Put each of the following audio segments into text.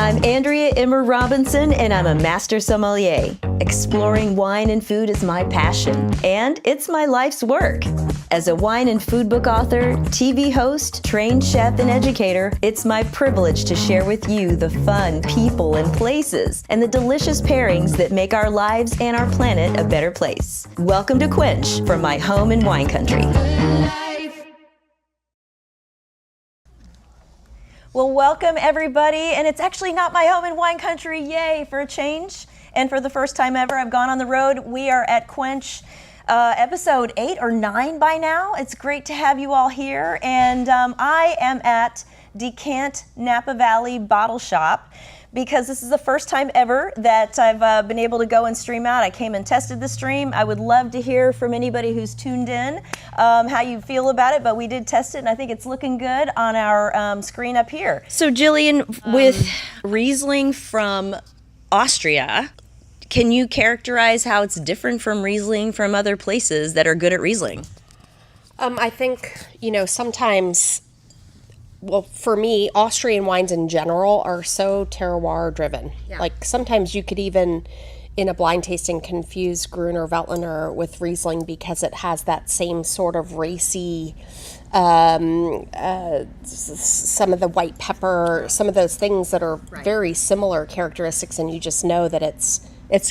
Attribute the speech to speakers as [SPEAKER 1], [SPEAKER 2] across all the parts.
[SPEAKER 1] I'm Andrea Immer Robinson, and I'm a master sommelier. Exploring wine and food is my passion, and it's my life's work. As a wine and food book author, TV host, trained chef, and educator, it's my privilege to share with you the fun, people, and places, and the delicious pairings that make our lives and our planet a better place. Welcome to Quench from my home in wine country. Well, welcome everybody, and it's actually not my home in wine country, yay, for a change. And for the first time ever, I've gone on the road. We are at Quench, episode 8 or 9 by now. It's great to have you all here, and I am at Decant Napa Valley Bottle Shop because this is the first time ever that I've been able to go and stream out. I came and tested the stream. I would love to hear from anybody who's tuned in how you feel about it, but we did test it, and I think it's looking good on our screen up here. So Gillian, with Riesling from Austria, can you characterize how it's different from Riesling from other places that are good at Riesling?
[SPEAKER 2] I think, sometimes, well, for me, Austrian wines in general are so terroir driven. Yeah. Like sometimes you could even, in a blind tasting, confuse Gruner Veltliner with Riesling because it has that same sort of racy, some of the white pepper, some of those things that are very similar characteristics, and you just know that it's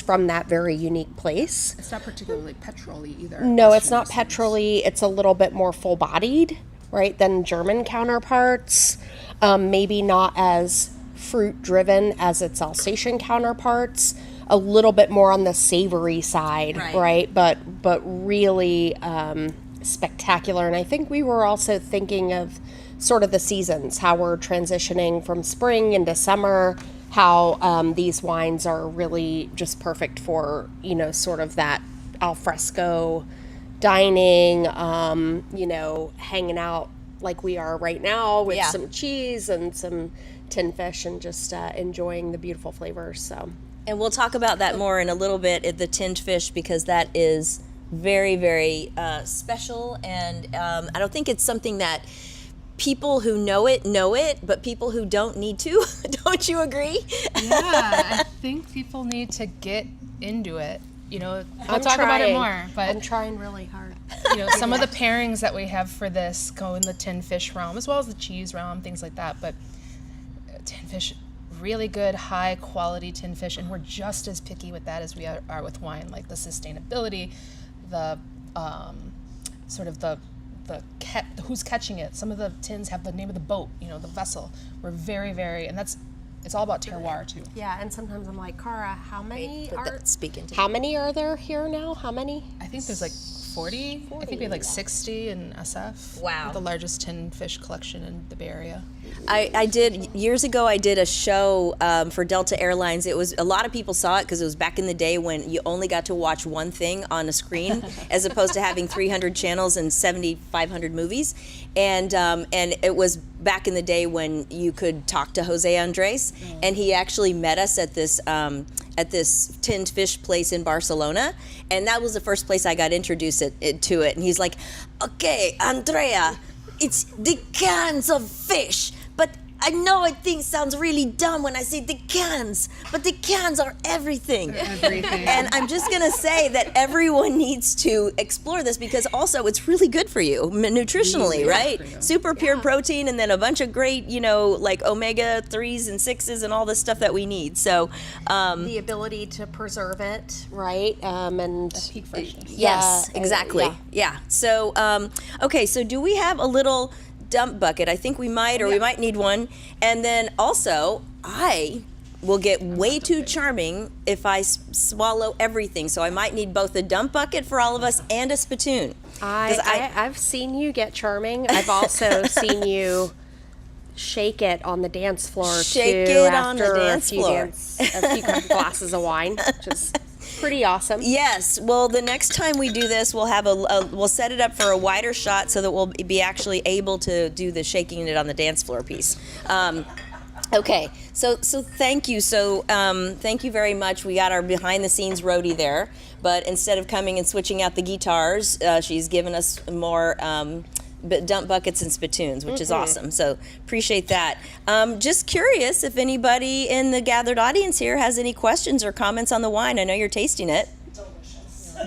[SPEAKER 2] from that very unique place.
[SPEAKER 3] It's not particularly petrol-y either.
[SPEAKER 2] No, it's not petrol-y. It's a little bit more full-bodied, right, than German counterparts. Maybe not as fruit-driven as its Alsatian counterparts. A little bit more on the savory side, right? But really spectacular. And I think we were also thinking of sort of the seasons, how we're transitioning from spring into summer, how these wines are really just perfect for, sort of that al fresco dining, hanging out like we are right now with some cheese and some tin fish and just enjoying the beautiful flavors. So,
[SPEAKER 1] and we'll talk about that more in a little bit at the tinned fish, because that is very, very special, and I don't think it's something that people who know it, but people who don't need to. Don't you agree?
[SPEAKER 3] Yeah, I think people need to get into it. We'll talk about it more. But
[SPEAKER 2] I'm trying really hard.
[SPEAKER 3] Some of the pairings that we have for this go in the tin fish realm, as well as the cheese realm, things like that. But tin fish, really good, high quality tin fish, and we're just as picky with that as we are with wine. Like the sustainability, the sort of the who's catching it. Some of the tins have the name of the boat, the vessel. We're very, very, and it's all about terroir too.
[SPEAKER 2] Yeah, and sometimes I'm like, Cara, how many are there here now? How many?
[SPEAKER 3] I think there's like 40. I think we have like 60 in SF.
[SPEAKER 1] Wow.
[SPEAKER 3] The largest tin fish collection in the Bay Area.
[SPEAKER 1] I did, years ago, I did a show for Delta Airlines. It was, a lot of people saw it because it was back in the day when you only got to watch one thing on a screen as opposed to having 300 channels and 7,500 movies. And it was back in the day when you could talk to Jose Andres, and he actually met us at this tinned fish place in Barcelona, and that was the first place I got introduced to it. And he's like, "Okay, Andrea, it's the cans of fish, but I know it sounds really dumb when I say the cans, but the cans are everything."
[SPEAKER 3] Everything.
[SPEAKER 1] And I'm just gonna say that everyone needs to explore this, because also it's really good for you nutritionally, right? Super pure protein, and then a bunch of great, like omega 3s and 6s and all the stuff that we need. So
[SPEAKER 2] the ability to preserve it, right? And
[SPEAKER 3] the peak freshness.
[SPEAKER 1] Yes, exactly. Yeah. So okay, so do we have a little dump bucket? I think we might, or we might need one. And then also, I will get way too charming if I swallow everything. So I might need both a dump bucket for all of us and a spittoon.
[SPEAKER 2] I've seen you get charming. I've also seen you shake it on the dance floor
[SPEAKER 1] Shake
[SPEAKER 2] too,
[SPEAKER 1] it on the
[SPEAKER 2] after
[SPEAKER 1] dance floor.
[SPEAKER 2] a few glasses of wine, which is pretty awesome.
[SPEAKER 1] Yes. Well, the next time we do this, we'll have we'll set it up for a wider shot so that we'll be actually able to do the shaking it on the dance floor piece. Okay. So thank you. So thank you very much. We got our behind the scenes roadie there, but instead of coming and switching out the guitars, she's given us more dump buckets and spittoons, which is awesome. So appreciate that. Just curious if anybody in the gathered audience here has any questions or comments on the wine. I know you're tasting it.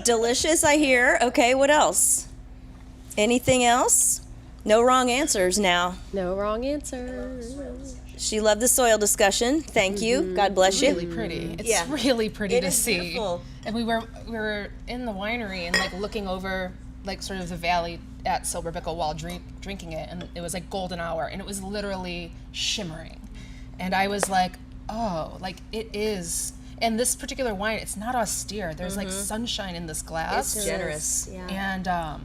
[SPEAKER 1] Delicious, I hear. Okay, what else? Anything else? No wrong answers now.
[SPEAKER 2] No wrong answer.
[SPEAKER 1] She loved the soil discussion. Thank you. God bless you.
[SPEAKER 3] Really pretty. It's really pretty to see.
[SPEAKER 1] Beautiful.
[SPEAKER 3] And we were in the winery and like looking over like sort of the valley at Silver Bickle while drinking it, and it was like golden hour, and it was literally shimmering. And I was like, oh, like it is. And this particular wine, it's not austere. There's like sunshine in this glass.
[SPEAKER 1] It's generous.
[SPEAKER 2] Yeah.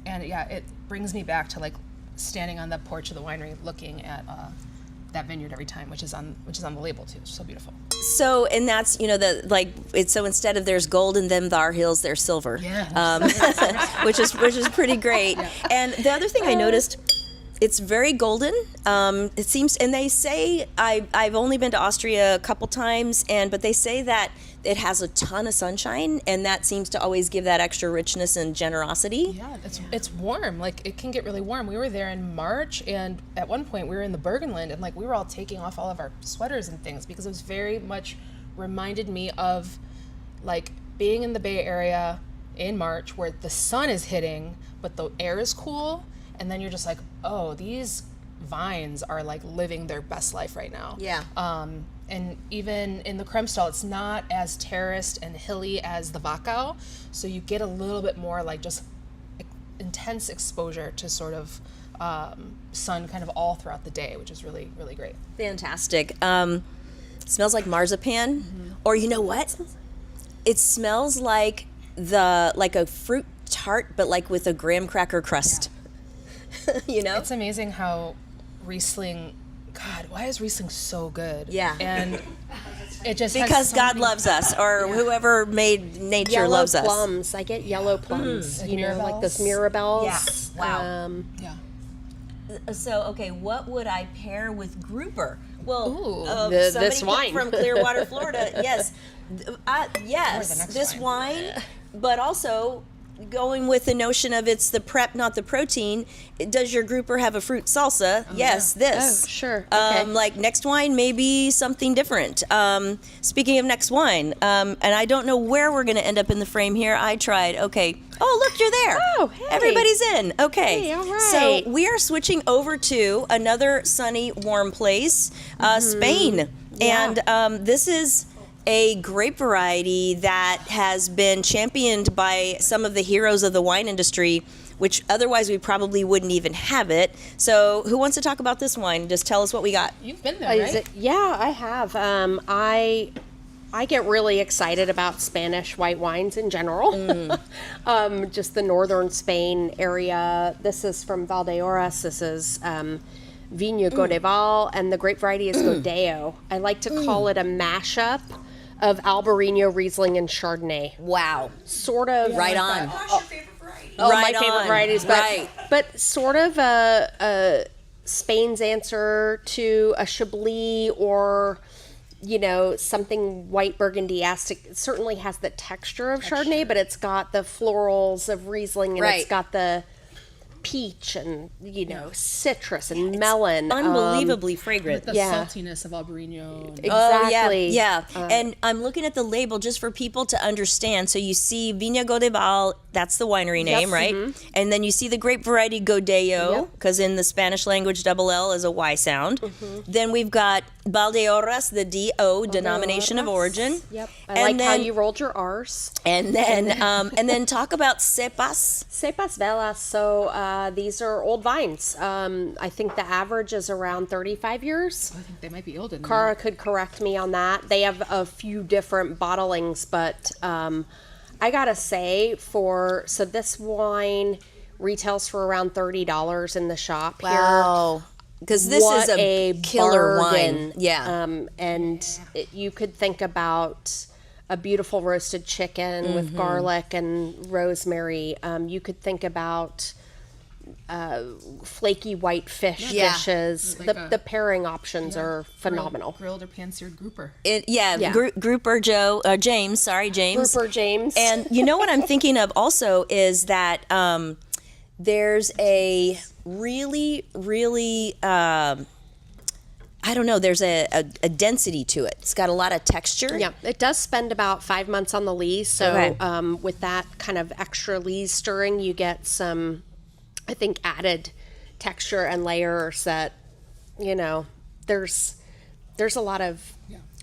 [SPEAKER 3] And yeah, it brings me back to like standing on the porch of the winery looking at that vineyard every time, which is on the label too. It's so beautiful.
[SPEAKER 1] So, and that's, so instead of there's gold in them thar hills, there's silver.
[SPEAKER 3] Yeah.
[SPEAKER 1] Which is pretty great. Yeah. And the other thing I noticed, it's very golden. It seems, and they say, I've only been to Austria a couple times, but they say that it has a ton of sunshine, and that seems to always give that extra richness and generosity.
[SPEAKER 3] Yeah, it's warm. Like, it can get really warm. We were there in March, and at one point we were in the Burgenland, and like we were all taking off all of our sweaters and things because it was very much reminded me of like being in the Bay Area in March where the sun is hitting, but the air is cool, and then you're just like, oh, these vines are like living their best life right now.
[SPEAKER 1] Yeah.
[SPEAKER 3] And even in the Kremstall, it's not as terraced and hilly as the Wachau, so you get a little bit more like just intense exposure to sort of sun kind of all throughout the day, which is really, really great.
[SPEAKER 1] Fantastic. Smells like marzipan, or you know what? It smells like a fruit tart, but like with a graham cracker crust. Yeah.
[SPEAKER 3] It's amazing how Riesling. God, why is Riesling so good?
[SPEAKER 1] Yeah.
[SPEAKER 3] And it just
[SPEAKER 1] because God loves us, or whoever made nature
[SPEAKER 2] yellow
[SPEAKER 1] loves
[SPEAKER 2] plums.
[SPEAKER 1] us.
[SPEAKER 2] I get yellow plums.
[SPEAKER 3] Like
[SPEAKER 2] Like those mirabelles.
[SPEAKER 1] Yeah. Wow.
[SPEAKER 3] Yeah.
[SPEAKER 1] So, okay, what would I pair with grouper? Well,
[SPEAKER 2] this
[SPEAKER 1] somebody
[SPEAKER 2] wine
[SPEAKER 1] from Clearwater, Florida. Yes,
[SPEAKER 3] next
[SPEAKER 1] this
[SPEAKER 3] wine.
[SPEAKER 1] wine, but also going with the notion of it's the prep, not the protein. Does your grouper have a fruit salsa? Yes, this.
[SPEAKER 2] Oh, sure. Okay.
[SPEAKER 1] Like next wine, maybe something different. Speaking of next wine, and I don't know where we're going to end up in the frame here. I tried. Okay. Oh, look, you're there.
[SPEAKER 2] Oh, hey.
[SPEAKER 1] Everybody's in. Okay.
[SPEAKER 2] Hey, all right.
[SPEAKER 1] So we are switching over to another sunny, warm place, Spain.
[SPEAKER 2] Yeah.
[SPEAKER 1] And this is a grape variety that has been championed by some of the heroes of the wine industry, which otherwise we probably wouldn't even have it. So who wants to talk about this wine? Just tell us what we got.
[SPEAKER 3] You've been there, right?
[SPEAKER 2] Yeah, I have. I get really excited about Spanish white wines in general. Just the northern Spain area. This is from Valdeorras. This is Viña Godeval, and the grape variety is Godeo. I like to call it a mashup of Albarino, Riesling, and Chardonnay.
[SPEAKER 1] Wow.
[SPEAKER 2] Sort of.
[SPEAKER 1] Right on.
[SPEAKER 4] What's your favorite variety?
[SPEAKER 2] Oh,
[SPEAKER 1] Right
[SPEAKER 2] my favorite
[SPEAKER 1] on.
[SPEAKER 2] varieties, but sort of a Spain's answer to a Chablis or something white Burgundy-esque. It certainly has the texture of Chardonnay, but it's got the florals of Riesling, and it's got the peach and citrus and melon.
[SPEAKER 1] Unbelievably fragrant.
[SPEAKER 3] The saltiness of Albarino.
[SPEAKER 2] Exactly.
[SPEAKER 1] Yeah. And I'm looking at the label just for people to understand. So you see Viña Godeval, that's the winery name, right? And then you see the grape variety Godeo, because in the Spanish language, double L is a Y sound. Then we've got Valdeorras, the D-O, denomination of origin.
[SPEAKER 2] Yep. I like how you rolled your R's.
[SPEAKER 1] And then talk about cepas.
[SPEAKER 2] Cepas velas. So these are old vines. I think the average is around 35 years.
[SPEAKER 3] I think they might be older than
[SPEAKER 2] Cara could correct me on that. They have a few different bottlings, but I gotta say, so this wine retails for around $30 in the shop here.
[SPEAKER 1] Because this is a killer
[SPEAKER 2] bargain.
[SPEAKER 1] wine. Yeah.
[SPEAKER 2] You could think about a beautiful roasted chicken with garlic and rosemary. You could think about flaky white fish dishes.
[SPEAKER 3] Like
[SPEAKER 2] The pairing options are phenomenal.
[SPEAKER 3] Grilled or pan-seared grouper.
[SPEAKER 1] Grouper James.
[SPEAKER 2] Grouper James.
[SPEAKER 1] And you know what I'm thinking of also is that there's a really, really, I don't know, there's a density to it. It's got a lot of texture.
[SPEAKER 2] Yeah, it does spend about 5 months on the lees. So
[SPEAKER 1] Okay.
[SPEAKER 2] with that kind of extra lees stirring, you get some, I think, added texture and layers that, there's a lot of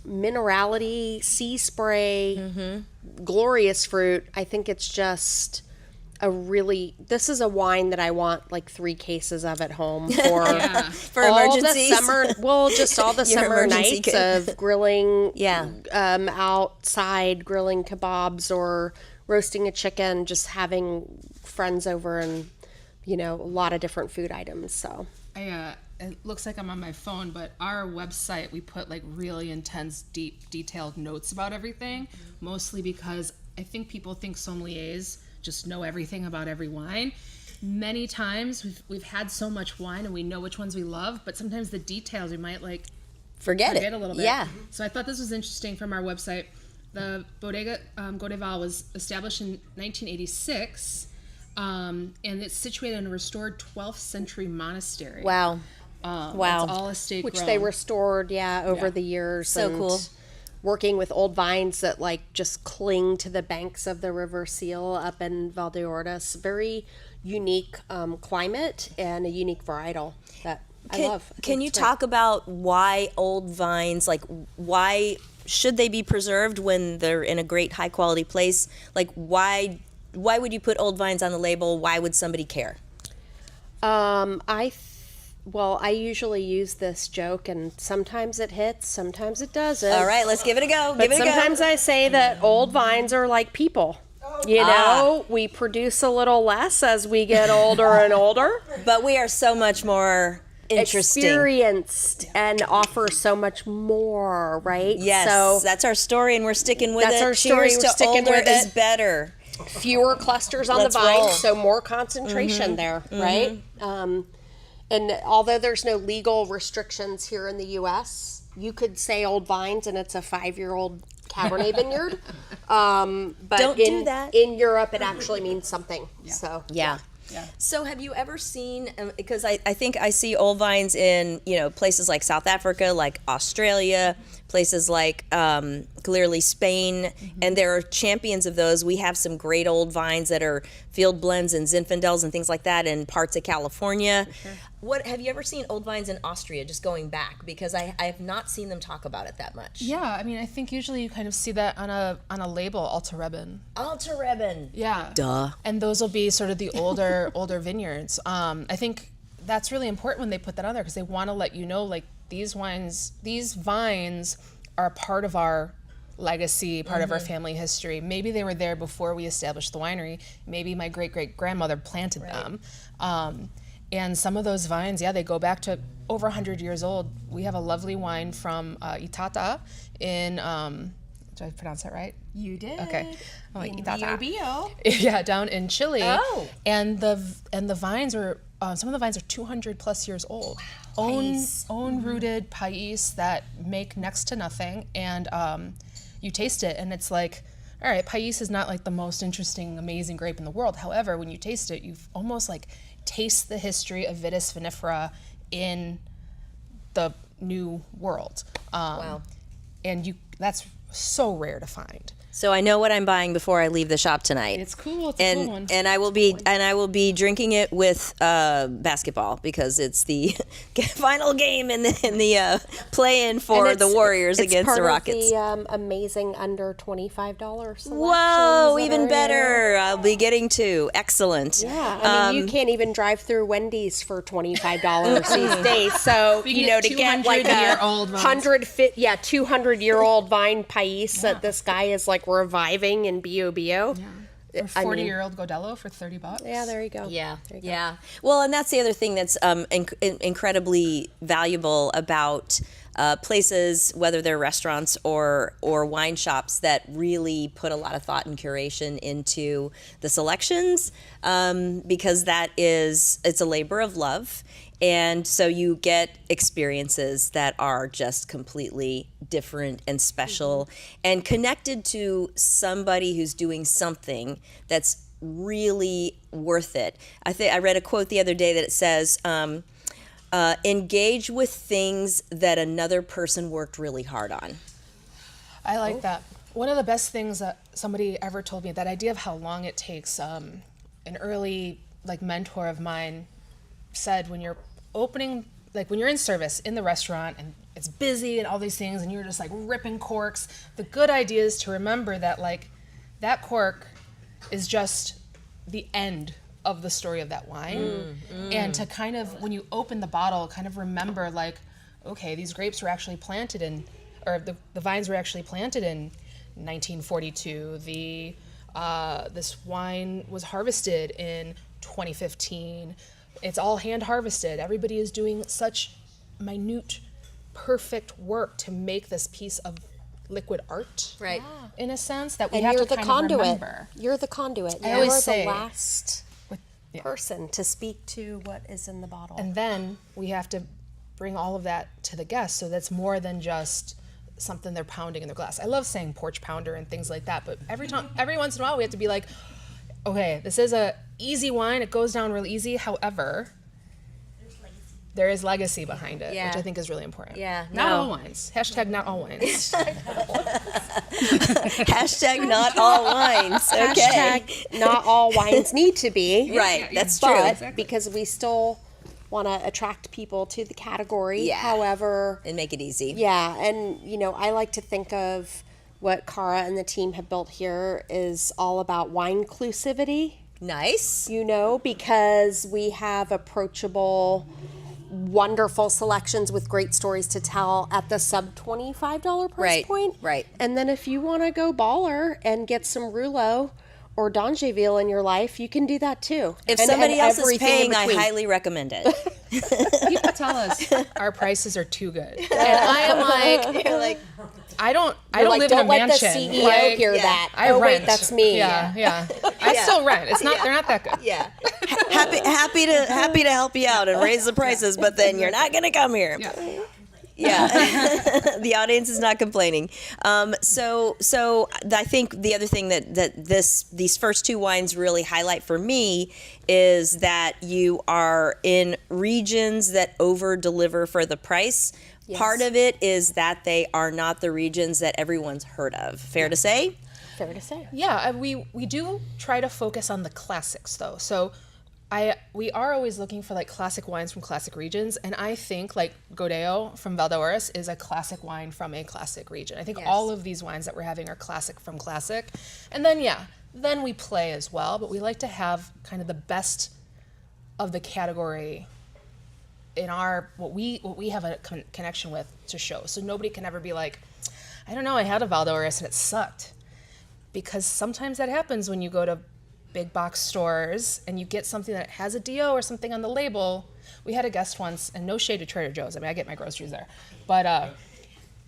[SPEAKER 2] minerality, sea spray, glorious fruit. I think it's just this is a wine that I want like 3 cases of at home for
[SPEAKER 1] For
[SPEAKER 2] all
[SPEAKER 1] emergencies.
[SPEAKER 2] the summer. Well, just all the
[SPEAKER 1] Your
[SPEAKER 2] summer
[SPEAKER 1] emergency
[SPEAKER 2] nights
[SPEAKER 1] kit.
[SPEAKER 2] of grilling,
[SPEAKER 1] Yeah.
[SPEAKER 2] outside grilling kebabs or roasting a chicken, just having friends over and a lot of different food items. So
[SPEAKER 3] It looks like I'm on my phone, but our website, we put like really intense, deep, detailed notes about everything, mostly because I think people think sommeliers just know everything about every wine. Many times we've had so much wine and we know which ones we love, but sometimes the details we might like
[SPEAKER 1] Forget it.
[SPEAKER 3] a little bit.
[SPEAKER 1] Yeah.
[SPEAKER 3] So I thought this was interesting from our website. The Bodega Gaudeval was established in 1986, and it's situated in a restored 12th century monastery.
[SPEAKER 1] Wow. Wow.
[SPEAKER 3] It's all estate
[SPEAKER 2] which
[SPEAKER 3] grown.
[SPEAKER 2] they restored, over the years.
[SPEAKER 1] So
[SPEAKER 2] and
[SPEAKER 1] cool.
[SPEAKER 2] Working with old vines that just cling to the banks of the River Seal up in Valdeorras. Very unique climate and a unique varietal that I love.
[SPEAKER 1] Can you
[SPEAKER 2] It's great.
[SPEAKER 1] talk about why old vines, like why should they be preserved when they're in a great high quality place? Like why would you put old vines on the label? Why would somebody care?
[SPEAKER 2] I usually use this joke, and sometimes it hits, sometimes it doesn't.
[SPEAKER 1] All right, let's give it a go.
[SPEAKER 2] But
[SPEAKER 1] Give it a go.
[SPEAKER 2] sometimes I say that old vines are like people. We produce a little less as we get older and older.
[SPEAKER 1] But we are so much more interesting.
[SPEAKER 2] Experienced and offer so much more, right?
[SPEAKER 1] Yes,
[SPEAKER 2] So
[SPEAKER 1] that's our story, and we're sticking with
[SPEAKER 2] That's
[SPEAKER 1] it.
[SPEAKER 2] our story,
[SPEAKER 1] Cheers
[SPEAKER 2] we're
[SPEAKER 1] to
[SPEAKER 2] sticking
[SPEAKER 1] older
[SPEAKER 2] with
[SPEAKER 1] is
[SPEAKER 2] it.
[SPEAKER 1] better.
[SPEAKER 2] fewer clusters on
[SPEAKER 1] Let's
[SPEAKER 2] the vine,
[SPEAKER 1] roll.
[SPEAKER 2] so more concentration there, right? And although there's no legal restrictions here in the U.S., you could say old vines and it's a 5-year-old Cabernet vineyard. But
[SPEAKER 1] Don't do that.
[SPEAKER 2] In Europe, it actually means something. So
[SPEAKER 1] Yeah. So have you ever seen, because I think I see old vines in, places like South Africa, like Australia, places like clearly Spain, and there are champions of those. We have some great old vines that are field blends and Zinfandels and things like that in parts of California. What have you ever seen old vines in Austria, just going back? Because I have not seen them talk about it that much.
[SPEAKER 3] Yeah, I mean, I think usually you kind of see that on a label, Alta Rebben.
[SPEAKER 1] Alta Rebben.
[SPEAKER 3] Yeah.
[SPEAKER 1] Duh.
[SPEAKER 3] And those will be sort of the older vineyards. I think that's really important when they put that on there because they want to let you know, like, these vines are part of our legacy, part of our family history. Maybe they were there before we established the winery. Maybe my great-great-grandmother planted them. And some of those vines, they go back to over 100 years old. We have a lovely wine from Itata in, did I pronounce that right?
[SPEAKER 4] You did.
[SPEAKER 3] Okay. Oh, Itata.
[SPEAKER 4] Bio.
[SPEAKER 3] Yeah, down in Chile.
[SPEAKER 1] Oh.
[SPEAKER 3] And the vines are, some of the vines are 200 plus years old. Own rooted pais that make next to nothing. And you taste it and it's like, all right, pais is not like the most interesting, amazing grape in the world. However, when you taste it, you've almost like taste the history of Vitis vinifera in the new world.
[SPEAKER 1] Wow.
[SPEAKER 3] And that's so rare to find.
[SPEAKER 1] So I know what I'm buying before I leave the shop tonight.
[SPEAKER 3] It's cool. It's a cool one.
[SPEAKER 1] And I will be drinking it with basketball because it's the final game in the play-in for
[SPEAKER 2] And
[SPEAKER 1] the Warriors
[SPEAKER 2] it's
[SPEAKER 1] against
[SPEAKER 2] part
[SPEAKER 1] the Rockets.
[SPEAKER 2] Of the amazing under $25 selections.
[SPEAKER 1] Whoa,
[SPEAKER 2] that
[SPEAKER 1] even
[SPEAKER 2] are
[SPEAKER 1] better. I'll be getting to. Excellent.
[SPEAKER 2] Yeah, I mean, you can't even drive through Wendy's for $25 these days. So,
[SPEAKER 3] can
[SPEAKER 2] to
[SPEAKER 3] get
[SPEAKER 2] get like a
[SPEAKER 3] 200-year-old vines.
[SPEAKER 2] 200-year-old vine pais that this guy is like reviving in Bio.
[SPEAKER 3] Or 40-year-old Godello for $30.
[SPEAKER 2] Yeah, there you go.
[SPEAKER 1] Yeah. Well, and that's the other thing that's incredibly valuable about places, whether they're restaurants or wine shops, that really put a lot of thought and curation into the selections, because it's a labor of love. And so you get experiences that are just completely different and special and connected to somebody who's doing something that's really worth it. I read a quote the other day that it says, engage with things that another person worked really hard on.
[SPEAKER 3] I like that. One of the best things that somebody ever told me, that idea of how long it takes, an early mentor of mine said, when you're opening, when you're in service in the restaurant and it's busy and all these things and you're just ripping corks, the good idea is to remember that that cork is just the end of the story of that wine. And to kind of, when you open the bottle, kind of remember okay, these grapes were actually planted in, or the vines were actually planted in 1942. This wine was harvested in 2015. It's all hand harvested. Everybody is doing such minute, perfect work to make this piece of liquid art,
[SPEAKER 1] right?
[SPEAKER 3] In a sense that we
[SPEAKER 2] And
[SPEAKER 3] have
[SPEAKER 2] you're
[SPEAKER 3] to
[SPEAKER 2] the
[SPEAKER 3] kind
[SPEAKER 2] conduit.
[SPEAKER 3] of remember.
[SPEAKER 2] You're the conduit.
[SPEAKER 3] I always
[SPEAKER 2] You're
[SPEAKER 3] say,
[SPEAKER 2] the last person to speak to what is in the bottle.
[SPEAKER 3] And then we have to bring all of that to the guests, so that's more than just something they're pounding in their glass. I love saying porch pounder and things like that, but every once in a while we have to be like, okay, this is a easy wine, it goes down real easy. However, there is legacy behind it, which I think is really important.
[SPEAKER 1] Yeah,
[SPEAKER 3] Not all wines. Hashtag not all wines.
[SPEAKER 1] Hashtag not all wines. Okay.
[SPEAKER 2] Hashtag not all wines need to be.
[SPEAKER 1] Right, that's
[SPEAKER 2] But
[SPEAKER 1] true.
[SPEAKER 2] because we still want to attract people to the category.
[SPEAKER 1] Yeah.
[SPEAKER 2] However,
[SPEAKER 1] And make it easy.
[SPEAKER 2] yeah, and I like to think of what Cara and the team have built here is all about wine inclusivity.
[SPEAKER 1] Nice.
[SPEAKER 2] Because we have approachable, wonderful selections with great stories to tell at the sub $25 price point.
[SPEAKER 1] Right.
[SPEAKER 2] And then if you want to go baller and get some Rouleau or D'Angeville in your life, you can do that too.
[SPEAKER 1] If
[SPEAKER 2] And
[SPEAKER 1] somebody else is
[SPEAKER 2] everything in
[SPEAKER 1] paying, I
[SPEAKER 2] between.
[SPEAKER 1] highly recommend it.
[SPEAKER 3] People tell us our prices are too good, and I am
[SPEAKER 1] You're like,
[SPEAKER 3] I don't
[SPEAKER 2] You're like,
[SPEAKER 3] live
[SPEAKER 2] don't
[SPEAKER 3] in a
[SPEAKER 2] let
[SPEAKER 3] mansion.
[SPEAKER 2] the CEO hear that.
[SPEAKER 3] I
[SPEAKER 2] oh
[SPEAKER 3] rent.
[SPEAKER 2] wait, that's me.
[SPEAKER 3] Yeah. I still rent. It's not. They're not that good.
[SPEAKER 1] yeah. Happy to help you out and raise the prices, but then you're not going to come here. Yeah. The audience is not complaining. So I think the other thing that these first two wines really highlight for me is that you are in regions that over deliver for the price.
[SPEAKER 2] Yes.
[SPEAKER 1] Part of it is that they are not the regions that everyone's heard of. Fair to say?
[SPEAKER 2] Fair to say.
[SPEAKER 3] Yeah, we do try to focus on the classics though. So we are always looking for classic wines from classic regions, and I think Godeo from Valdeorras is a classic wine from a classic region. I think all of these wines that we're having are classic from classic. And then we play as well, but we like to have kind of the best of the category in our what we have a connection with to show. So nobody can ever be like, I don't know, I had a Valdeorras and it sucked. Because sometimes that happens when you go to big box stores and you get something that has a DO or something on the label. We had a guest once, and no shade to Trader Joe's, I mean, I get my groceries there, but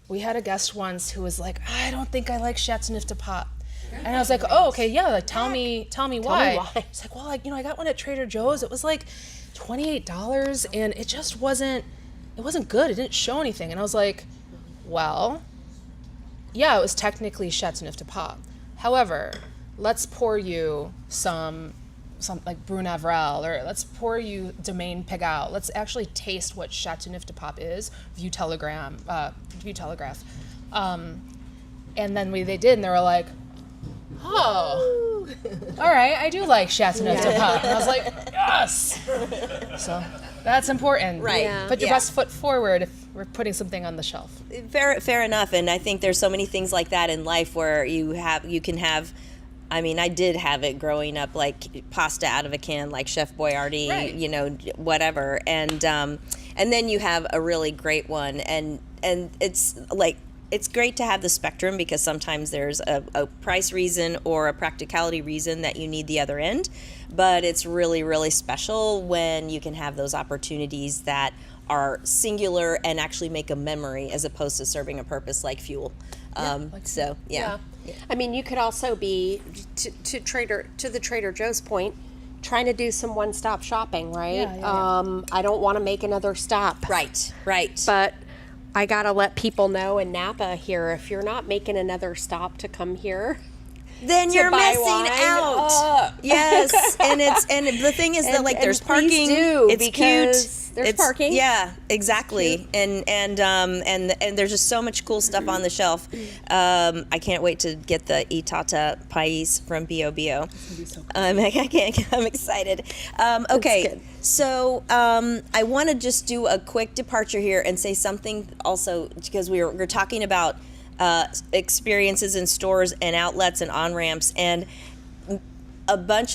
[SPEAKER 3] we had a guest once who was like, I don't think I like Chateauneuf de Pape. And I was like, oh, okay, yeah, tell me why. It's like, well, I got one at Trader Joe's. It was $28, and it just wasn't good. It didn't show anything. And I was like, well, yeah, it was technically Chateauneuf de Pape. However, let's pour you some Brun Avril, or let's pour you Domaine Pigalle. Let's actually taste what Chateauneuf de Pape is, Vue Telegraph. And then they did, and they were like, oh, all right, I do like Chateauneuf de Pape. And I was like, yes. So that's important.
[SPEAKER 1] Right. Yeah.
[SPEAKER 3] Put your best foot forward if we're putting something on the shelf.
[SPEAKER 1] Fair enough. And I think there's so many things like that in life where you can have. I mean, I did have it growing up, pasta out of a can, like Chef Boyardee,
[SPEAKER 3] right.
[SPEAKER 1] Whatever. And then you have a really great one, and it's it's great to have the spectrum, because sometimes there's a price reason or a practicality reason that you need the other end. But it's really, really special when you can have those opportunities that are singular and actually make a memory, as opposed to serving a purpose like fuel. Yeah.
[SPEAKER 2] I mean, you could also be to the Trader Joe's point, trying to do some one-stop shopping, right?
[SPEAKER 3] Yeah.
[SPEAKER 2] I don't want to make another stop.
[SPEAKER 1] Right.
[SPEAKER 2] But I gotta let people know in Napa here, if you're not making another stop to come here,
[SPEAKER 1] then
[SPEAKER 2] to
[SPEAKER 1] you're
[SPEAKER 2] buy
[SPEAKER 1] missing
[SPEAKER 2] wine.
[SPEAKER 1] out. Yes, and the thing is that like there's
[SPEAKER 2] and
[SPEAKER 1] parking.
[SPEAKER 2] please do,
[SPEAKER 1] It's
[SPEAKER 2] because
[SPEAKER 1] cute.
[SPEAKER 2] there's
[SPEAKER 1] It's
[SPEAKER 2] parking.
[SPEAKER 1] Yeah, exactly. And there's just so much cool stuff on the shelf. I can't wait to get the Itata Pais from Bio. I'm excited. Okay,
[SPEAKER 2] good.
[SPEAKER 1] so I want to just do a quick departure here and say something also, because we're talking about experiences in stores and outlets and on ramps, and lots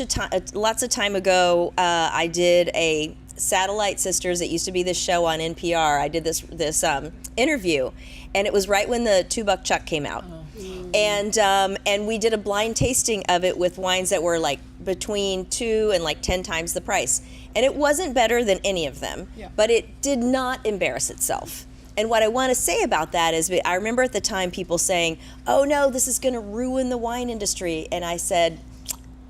[SPEAKER 1] of time ago, I did a Satellite Sisters. It used to be this show on NPR. I did this interview, and it was right when the $2 Chuck came out. And we did a blind tasting of it with wines that were like between 2 and like 10 times the price. And it wasn't better than any of them, but it did not embarrass itself. And what I want to say about that is, I remember at the time people saying, oh no, this is going to ruin the wine industry. And I said,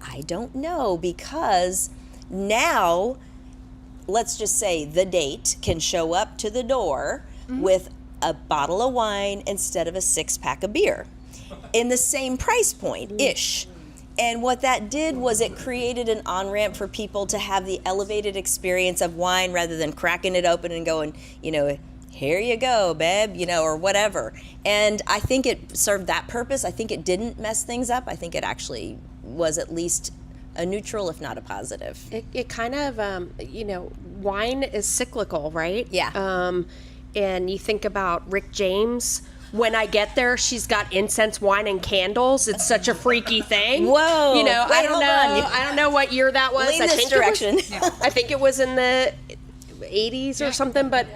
[SPEAKER 1] I don't know, because now, let's just say the date can show up to the door with a bottle of wine instead of a 6-pack of beer in the same price point-ish. And what that did was it created an on-ramp for people to have the elevated experience of wine rather than cracking it open and going, here you go, babe, or whatever. And I think it served that purpose. I think it didn't mess things up. I think it actually was at least a neutral, if not a positive.
[SPEAKER 2] It kind of, wine is cyclical, right?
[SPEAKER 1] Yeah.
[SPEAKER 2] And you think about Rick James. When I get there, she's got incense, wine, and candles. It's such a freaky thing.
[SPEAKER 1] Whoa!
[SPEAKER 2] I don't
[SPEAKER 1] hold
[SPEAKER 2] know.
[SPEAKER 1] on.
[SPEAKER 2] I don't know what year that was.
[SPEAKER 1] Lean this direction.
[SPEAKER 2] I think it was in the 80s or something. But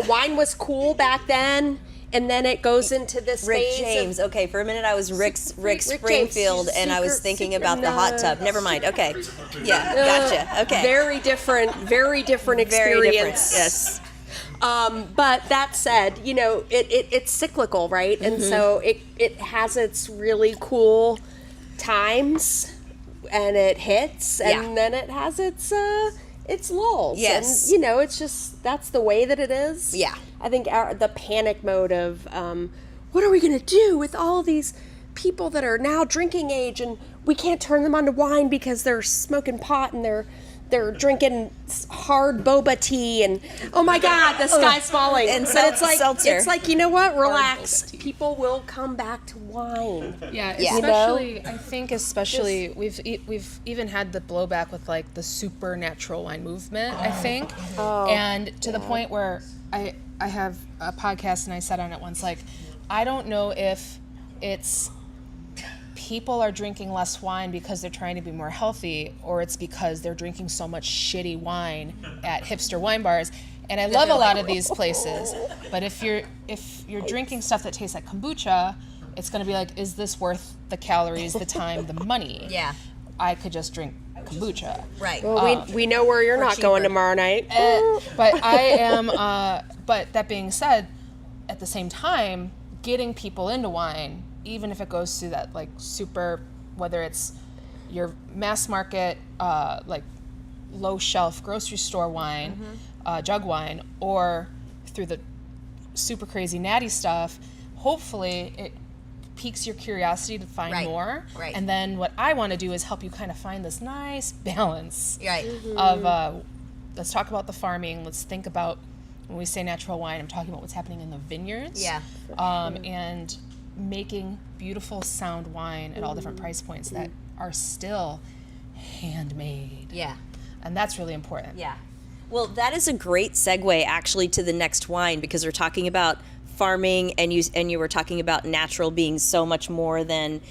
[SPEAKER 2] wine was cool back then. And then it goes into this
[SPEAKER 1] Rick
[SPEAKER 2] phase
[SPEAKER 1] James. Okay, for a minute I was Rick Springfield,
[SPEAKER 2] James.
[SPEAKER 1] and I was thinking about the hot tub. Never mind. Okay. Yeah, gotcha. Okay.
[SPEAKER 2] Very different experience.
[SPEAKER 1] Very different. Yes.
[SPEAKER 2] But that said, it's cyclical, right? And so it has its really cool times, and it hits, and then it has its lulls.
[SPEAKER 1] Yes.
[SPEAKER 2] And, it's just, that's the way that it is.
[SPEAKER 1] Yeah.
[SPEAKER 2] I think the panic mode of, what are we going to do with all these people that are now drinking age, and we can't turn them on to wine because they're smoking pot and they're drinking hard boba tea, and oh my God, the sky's falling.
[SPEAKER 1] And
[SPEAKER 2] but it's like
[SPEAKER 1] seltzer.
[SPEAKER 2] It's like, you know what? Relax. People will come back to wine.
[SPEAKER 3] Yeah,
[SPEAKER 1] Yeah.
[SPEAKER 3] especially I think we've even had the blowback with like the supernatural wine movement. I think, and to the point where I have a podcast and I said on it once, like, I don't know if it's people are drinking less wine because they're trying to be more healthy, or it's because they're drinking so much shitty wine at hipster wine bars. And I love a lot of these places, but if you're drinking stuff that tastes like kombucha, it's going to be like, is this worth the calories, the time, the money?
[SPEAKER 1] Yeah.
[SPEAKER 3] I could just drink kombucha.
[SPEAKER 1] Right.
[SPEAKER 2] Well, we know where you're not going tomorrow night.
[SPEAKER 3] But I am. But that being said, at the same time, getting people into wine, even if it goes through that like super, whether it's your mass market, like low shelf grocery store wine, jug wine, or through the super crazy natty stuff, hopefully it piques your curiosity to find more.
[SPEAKER 1] Right.
[SPEAKER 3] And then what I want to do is help you kind of find this nice balance
[SPEAKER 1] Right.
[SPEAKER 3] of, let's talk about the farming. Let's think about, when we say natural wine, I'm talking about what's happening in the vineyards.
[SPEAKER 1] Yeah.
[SPEAKER 3] And making beautiful sound wine at all different price points that are still handmade.
[SPEAKER 1] Yeah.
[SPEAKER 3] And that's really important.
[SPEAKER 1] Yeah. Well, that is a great segue actually to the next wine, because we're talking about farming, and you were talking about natural being so much more than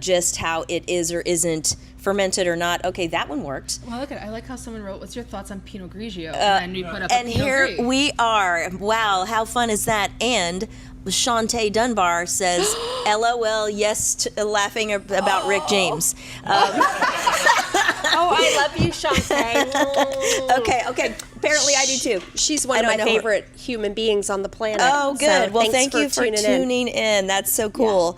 [SPEAKER 1] just how it is or isn't fermented or not. Okay, that one worked.
[SPEAKER 3] Well, look at I like how someone wrote, "What's your thoughts on Pinot Grigio?" And then you put up
[SPEAKER 1] And
[SPEAKER 3] a Pinot
[SPEAKER 1] here
[SPEAKER 3] Gris.
[SPEAKER 1] we are. Wow, how fun is that? And Shantae Dunbar says, "LOL, yes," laughing about Rick James.
[SPEAKER 2] Oh, I love you, Shantae.
[SPEAKER 1] Okay. Apparently, I do too.
[SPEAKER 2] She's one
[SPEAKER 1] I
[SPEAKER 2] of my
[SPEAKER 1] don't know her.
[SPEAKER 2] favorite human beings on the planet.
[SPEAKER 1] Oh, good.
[SPEAKER 2] So
[SPEAKER 1] Well,
[SPEAKER 2] thanks
[SPEAKER 1] thank you for tuning in. That's so cool.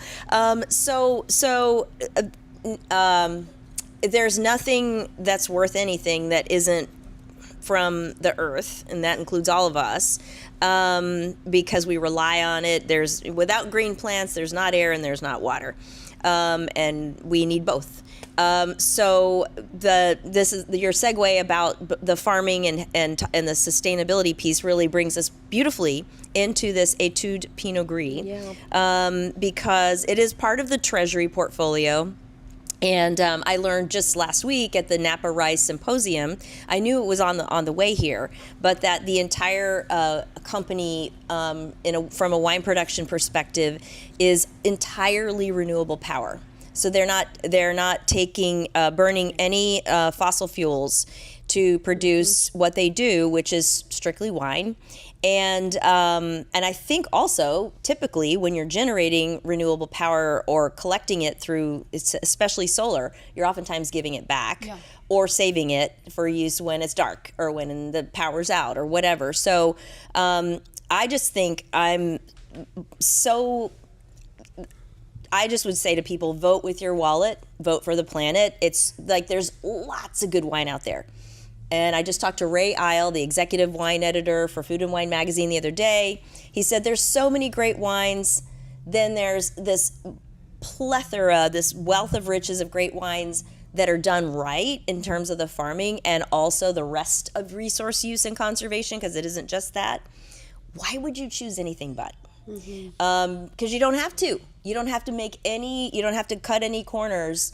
[SPEAKER 1] There's nothing that's worth anything that isn't from the earth, and that includes all of us, because we rely on it. Without green plants, there's not air and there's not water. and we need both. So this is your segue about the farming and the sustainability piece really brings us beautifully into this Etude Pinot Gris, because it is part of the Treasury portfolio. And I learned just last week at the Napa Rice Symposium, I knew it was on the way here, but that the entire company, from a wine production perspective, is entirely renewable power. So they're not taking burning any fossil fuels to produce what they do, which is strictly wine. And I think also typically when you're generating renewable power or collecting it through, especially solar, you're oftentimes giving it back or saving it for use when it's dark or when the power's out or whatever. So I just think I just would say to people, vote with your wallet, vote for the planet. It's like there's lots of good wine out there. And I just talked to Ray Isle, the executive wine editor for Food and Wine magazine the other day. He said there's so many great wines. Then there's this plethora, this wealth of riches of great wines that are done right in terms of the farming and also the rest of resource use and conservation, because it isn't just that. Why would you choose anything but? Because you don't have to. You don't have to cut any corners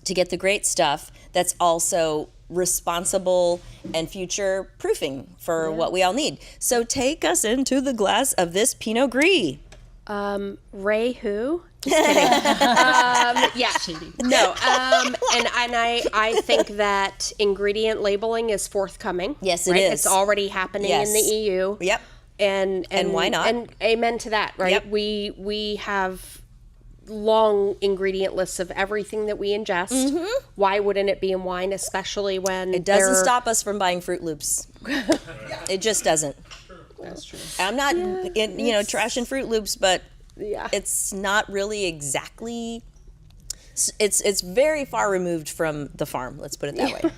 [SPEAKER 1] to get the great stuff that's also responsible and future proofing for what we all need. So take us into the glass of this Pinot Gris.
[SPEAKER 2] Ray who? Just kidding. No. And I think that ingredient labeling is forthcoming.
[SPEAKER 1] Yes, it
[SPEAKER 2] right?
[SPEAKER 1] is.
[SPEAKER 2] It's already happening in the EU.
[SPEAKER 1] Yep.
[SPEAKER 2] And
[SPEAKER 1] why not?
[SPEAKER 2] And amen to that, right?
[SPEAKER 1] Yep.
[SPEAKER 2] We have long ingredient lists of everything that we ingest. Why wouldn't it be in wine, especially when
[SPEAKER 1] it doesn't stop us from buying Fruit Loops? It just doesn't.
[SPEAKER 2] That's true.
[SPEAKER 1] I'm not trashing Fruit Loops, but it's not really exactly. It's very far removed from the farm. Let's put it that way.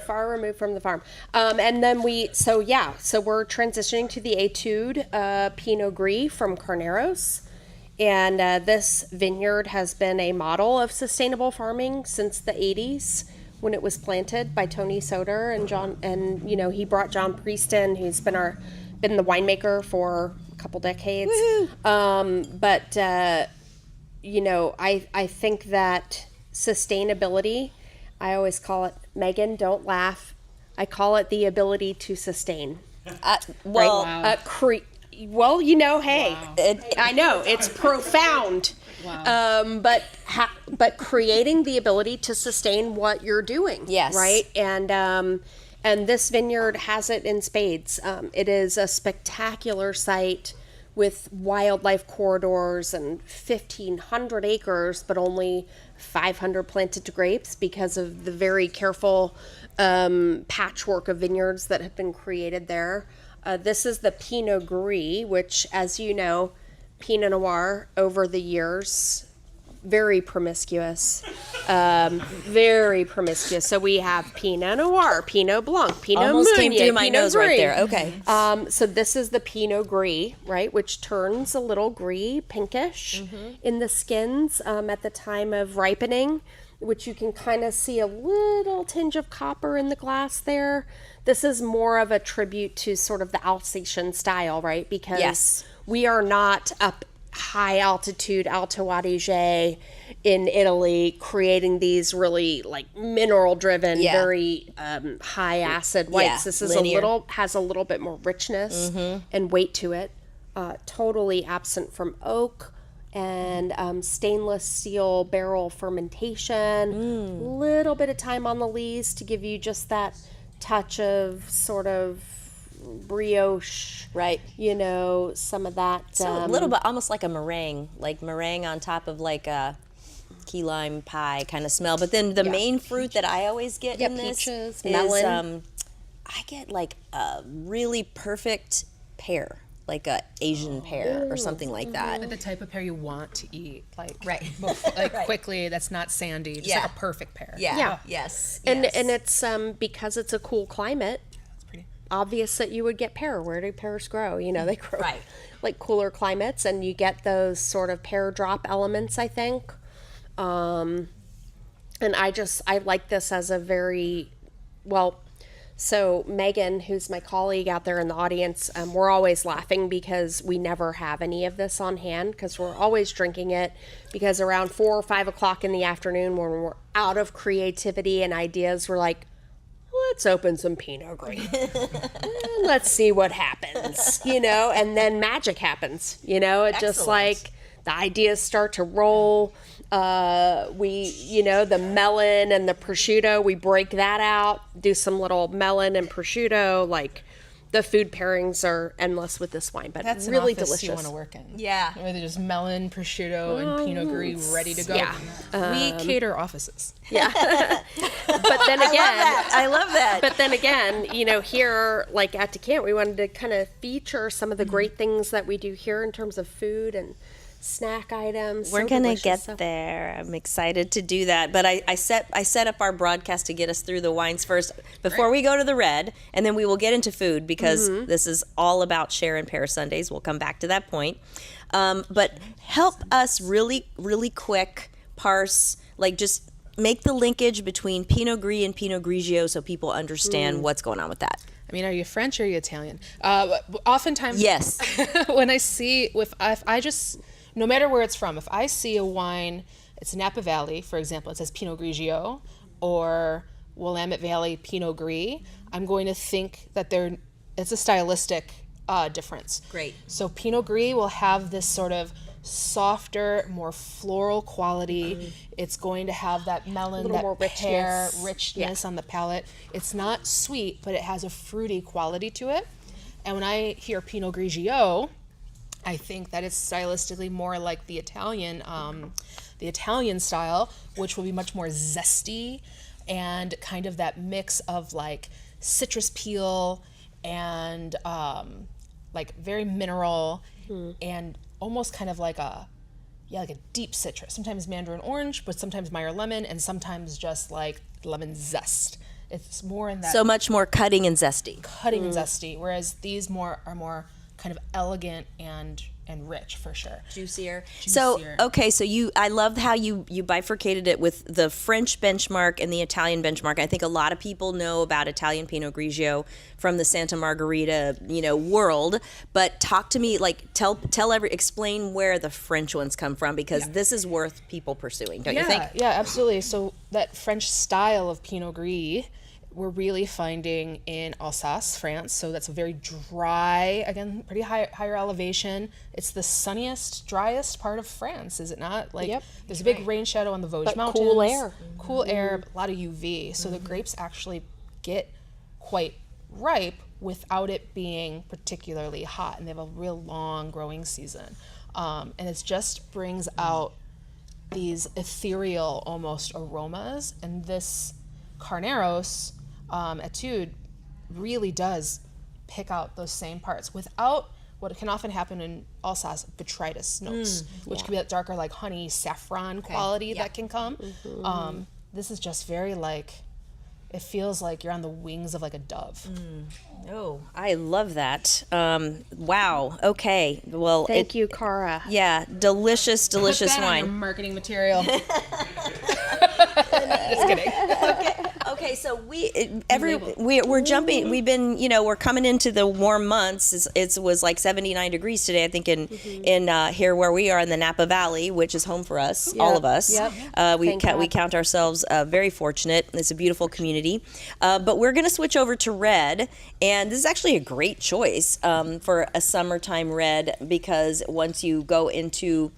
[SPEAKER 2] Far removed from the farm. And then so we're transitioning to the Etude Pinot Gris from Carneros. And this vineyard has been a model of sustainable farming since the 80s when it was planted by Tony Soder and John. And, he brought John Prieston, who's been the winemaker for a couple decades. But I think that sustainability, I always call it, Megan, don't laugh, I call it the ability to sustain. Well, hey, I know it's profound, but creating the ability to sustain what you're doing, right? And this vineyard has it in spades. It is a spectacular site with wildlife corridors and 1,500 acres, but only 500 planted grapes because of the very careful patchwork of vineyards that have been created there. This is the Pinot Gris, which, as you know, Pinot Noir over the years, very promiscuous. So we have Pinot Noir, Pinot Blanc, Pinot
[SPEAKER 1] Almost
[SPEAKER 2] Meunier,
[SPEAKER 1] came through my
[SPEAKER 2] Pinot
[SPEAKER 1] nose
[SPEAKER 2] Gris.
[SPEAKER 1] right there. Okay.
[SPEAKER 2] So this is the Pinot Gris, right, which turns a little gris, pinkish in the skins at the time of ripening, which you can kind of see a little tinge of copper in the glass there. This is more of a tribute to sort of the Alsatian style, right? Because we are not up high altitude, Alto Adige in Italy, creating these really like mineral driven, very high acid whites. This is has a little bit more richness and weight to it. Totally absent from oak and stainless steel barrel fermentation. Little bit of time on the lees to give you just that touch of sort of brioche,
[SPEAKER 1] right?
[SPEAKER 2] Some of that.
[SPEAKER 1] So a little bit, almost like a meringue, on top of like a key lime pie kind of smell. But then the main fruit that I always get in this
[SPEAKER 2] peaches,
[SPEAKER 1] is
[SPEAKER 2] melon.
[SPEAKER 1] I get like a really perfect pear, like a Asian pear or something like that.
[SPEAKER 3] Like the type of pear you want to eat,
[SPEAKER 1] Right.
[SPEAKER 3] quickly. That's not sandy, just like a perfect pear.
[SPEAKER 1] Yeah. Yes.
[SPEAKER 2] And it's because it's a cool climate. obvious that you would get pear. Where do pears grow? You know, they grow
[SPEAKER 1] Right.
[SPEAKER 2] like cooler climates, and you get those sort of pear drop elements, I think. And I like this as a very, well, so Megan, who's my colleague out there in the audience, we're always laughing because we never have any of this on hand because we're always drinking it, because around 4 or 5 o'clock in the afternoon when we're out of creativity and ideas, we're like, let's open some Pinot Gris. Let's see what happens, you know, and then magic happens, you know, it just like the ideas start to roll. The melon and the prosciutto, we break that out, do some little melon and prosciutto. Like, the food pairings are endless with this wine, but
[SPEAKER 3] That's
[SPEAKER 2] really
[SPEAKER 3] an office
[SPEAKER 2] delicious.
[SPEAKER 3] you want to work in.
[SPEAKER 1] Yeah.
[SPEAKER 3] Where there's just melon, prosciutto, and Pinot Gris ready to go.
[SPEAKER 2] Yeah.
[SPEAKER 3] We cater offices.
[SPEAKER 2] Yeah. But then again,
[SPEAKER 1] I love that.
[SPEAKER 2] But then again, you know, here, like at Decant, we wanted to kind of feature some of the great things that we do here in terms of food and snack items.
[SPEAKER 1] We're
[SPEAKER 2] So
[SPEAKER 1] gonna
[SPEAKER 2] delicious.
[SPEAKER 1] get
[SPEAKER 2] So-
[SPEAKER 1] there. I'm excited to do that. But I set up our broadcast to get us through the wines first before we go to the red, and then we will get into food because this is all about share and pair Sundays. We'll come back to that point. But help us really, really quick parse, like just make the linkage between Pinot Gris and Pinot Grigio so people understand what's going on with that.
[SPEAKER 3] I mean, are you French or are you Italian? Oftentimes,
[SPEAKER 1] Yes.
[SPEAKER 3] when I see, if I just, no matter where it's from, if I see a wine, it's Napa Valley, for example, it says Pinot Grigio, or Willamette Valley Pinot Gris, I'm going to think that it's a stylistic difference.
[SPEAKER 1] Great.
[SPEAKER 3] So Pinot Gris will have this sort of softer, more floral quality. It's going to have that melon, that
[SPEAKER 2] more
[SPEAKER 3] pear
[SPEAKER 2] richness.
[SPEAKER 3] richness on the palate. It's not sweet, but it has a fruity quality to it. And when I hear Pinot Grigio, I think that it's stylistically more like the Italian style, which will be much more zesty and kind of that mix of like citrus peel and like very mineral and almost kind of like a deep citrus. Sometimes mandarin orange, but sometimes Meyer lemon, and sometimes just like lemon zest. It's more in that
[SPEAKER 1] So much more cutting and zesty.
[SPEAKER 3] cutting and zesty, whereas these are more kind of elegant and rich for sure.
[SPEAKER 1] Juicier.
[SPEAKER 3] Juicier.
[SPEAKER 1] So, okay, so I love how you bifurcated it with the French benchmark and the Italian benchmark. I think a lot of people know about Italian Pinot Grigio from the Santa Margherita, world, but talk to me, like explain where the French ones come from, because this is worth people pursuing, don't you think?
[SPEAKER 3] Yeah, absolutely. So that French style of Pinot Gris, we're really finding in Alsace, France. So that's a very dry, again, pretty higher elevation. It's the sunniest, driest part of France, is it not? Like, there's a big rain shadow on the Vosges Mountains.
[SPEAKER 2] cool air.
[SPEAKER 3] Cool air, a lot of UV. So the grapes actually get quite ripe without it being particularly hot, and they have a real long growing season. And it just brings out these ethereal almost aromas, and this Carneros etude really does pick out those same parts without what can often happen in Alsace, botrytis notes, which can be that darker, like honey, saffron quality that can come. This is just very like, it feels like you're on the wings of like a dove.
[SPEAKER 1] Oh, I love that. Wow. Okay. Well,
[SPEAKER 2] Thank you, Cara.
[SPEAKER 1] Yeah, delicious
[SPEAKER 3] Put that on your
[SPEAKER 1] wine.
[SPEAKER 3] marketing material. Just kidding.
[SPEAKER 1] Okay, so we're jumping. We've been, we're coming into the warm months. It was like 79 degrees today, I think, in here where we are in the Napa Valley, which is home for us, all of us.
[SPEAKER 2] Yep.
[SPEAKER 1] We count ourselves very fortunate. It's a beautiful community. But we're going to switch over to red, and this is actually a great choice for a summertime red, because once you go into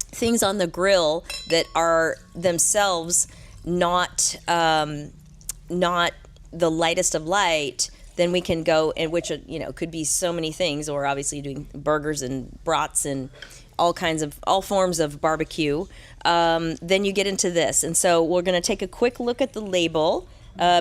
[SPEAKER 1] things on the grill that are themselves not the lightest of light, then we can go, and which could be so many things, or obviously doing burgers and brats and all forms of barbecue. Then you get into this, and so we're going to take a quick look at the label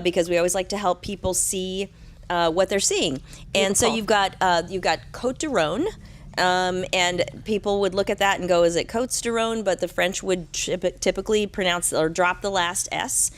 [SPEAKER 1] because we always like to help people see what they're seeing. And so you've got Côte de Rhône. And people would look at that and go, is it Côte de Rhône? But the French would typically pronounce or drop the last S.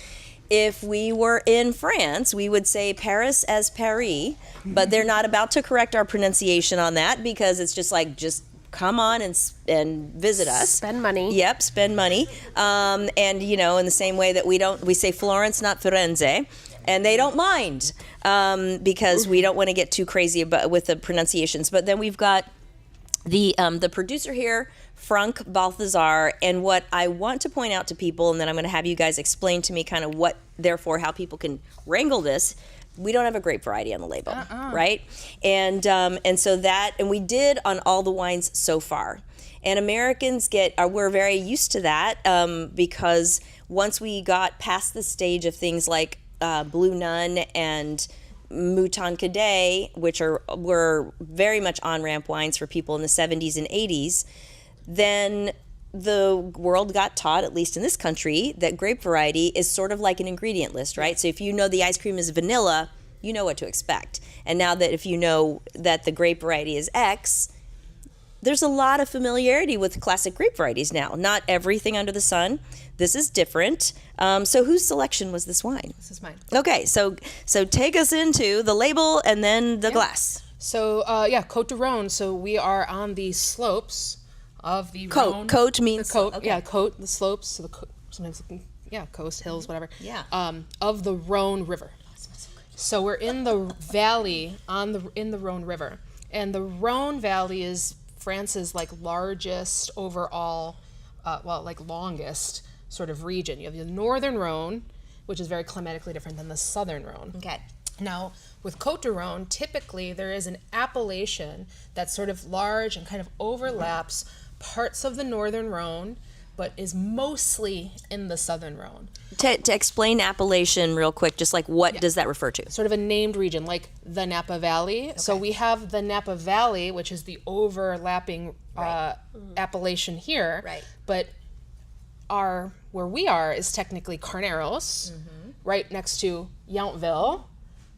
[SPEAKER 1] if we were in France, we would say Paris as Paris, but they're not about to correct our pronunciation on that because it's just like, just come on and visit us.
[SPEAKER 2] Spend money.
[SPEAKER 1] Yep, spend money. And, you know, in the same way that we say Florence, not Firenze. And they don't mind because we don't want to get too crazy with the pronunciations. But then we've got the producer here, Frank Balthazar, and what I want to point out to people, and then I'm going to have you guys explain to me kind of how people can wrangle this. We don't have a grape variety on the label, right? And we did on all the wines so far. And Americans we're very used to that because once we got past the stage of things like Blue Nun and Mouton Cadet, which were very much on-ramp wines for people in the 70s and 80s, then the world got taught, at least in this country, that grape variety is sort of like an ingredient list, right? So if you know the ice cream is vanilla, you know what to expect. And now that if you know that the grape variety is X, there's a lot of familiarity with classic grape varieties now. Not everything under the sun. This is different. So whose selection was this wine?
[SPEAKER 3] This is mine.
[SPEAKER 1] Okay, so take us into the label and then the glass.
[SPEAKER 3] So Côte de Rhône. So we are on the slopes of the Rhône.
[SPEAKER 1] Côte means
[SPEAKER 3] the Côte.
[SPEAKER 1] okay.
[SPEAKER 3] Yeah, Côte, the slopes. So sometimes coast, hills, whatever.
[SPEAKER 1] Yeah.
[SPEAKER 3] Of the Rhône River. So we're in the valley in the Rhône River, and the Rhône Valley is France's largest overall, longest sort of region. You have the northern Rhône, which is very climatically different than the southern Rhône.
[SPEAKER 1] Okay.
[SPEAKER 3] Now, with Côte de Rhône, typically there is an appellation that's sort of large and kind of overlaps parts of the northern Rhône, but is mostly in the southern Rhône.
[SPEAKER 1] To explain appellation real quick, just what does that refer to?
[SPEAKER 3] Sort of a named region, like the Napa Valley. Okay. So we have the Napa Valley, which is the overlapping appellation here.
[SPEAKER 1] Right.
[SPEAKER 3] But where we are is technically Carneros, right next to Yountville,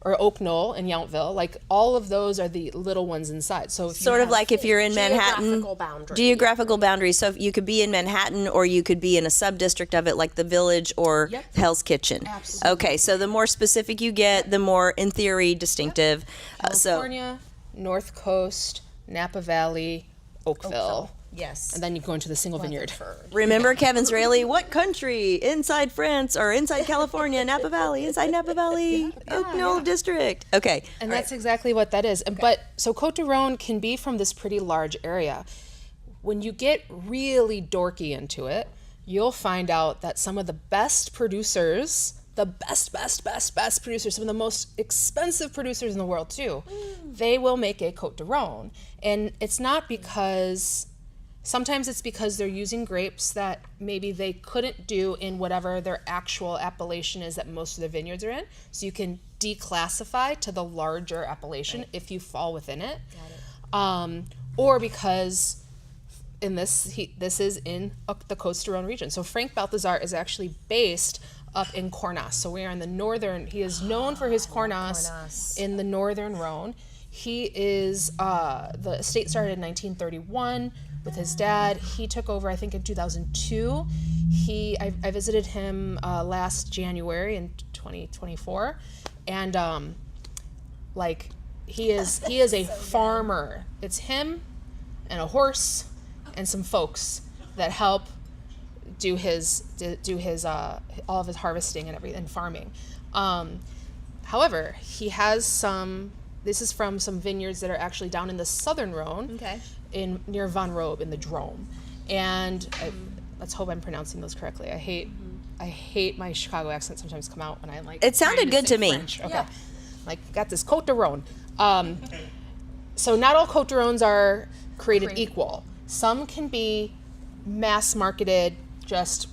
[SPEAKER 3] or Oak Knoll in Yountville. All of those are the little ones inside. So
[SPEAKER 1] if you're in Manhattan, geographical boundaries. So if you could be in Manhattan, or you could be in a sub-district of it, like the Village or Hell's Kitchen.
[SPEAKER 3] Absolutely.
[SPEAKER 1] Okay, so the more specific you get, the more, in theory, distinctive.
[SPEAKER 3] California, North Coast, Napa Valley, Oakville.
[SPEAKER 1] Yes.
[SPEAKER 3] And then you go into the single vineyard.
[SPEAKER 1] Remember, Kevin's Rayleigh, what country? Inside France or inside California, Napa Valley, inside Napa Valley, Oak Knoll District. Okay.
[SPEAKER 3] And that's exactly what that is. Okay. But so Côte de Rhône can be from this pretty large area. When you get really dorky into it, you'll find out that some of the best producers, the best producers, some of the most expensive producers in the world too, they will make a Côte de Rhône. And it's not because... Sometimes it's because they're using grapes that maybe they couldn't do in whatever their actual appellation is that most of the vineyards are in. So you can declassify to the larger appellation if you fall within it. Got it. Or because in this is in the Côte de Rhône region. So Frank Balthazar is actually based up in Cornas. So we are in the northern. He is known for his Cornas in the northern Rhône. He is the estate started in 1931. With his dad. He took over, I think, in 2002. I visited him last January in 2024, and he is a farmer. It's him and a horse and some folks that help do his all of his harvesting and everything and farming. However, he has some. This is from some vineyards that are actually down in the southern Rhône. Okay. Near Van Robe in the Drôme, and let's hope I'm pronouncing those correctly. I hate my Chicago accent sometimes come out when I
[SPEAKER 1] It sounded good to me.
[SPEAKER 3] French. Okay, got this Côte de Rhône. So not all Côte de Rhônes are created equal. Some can be mass marketed, just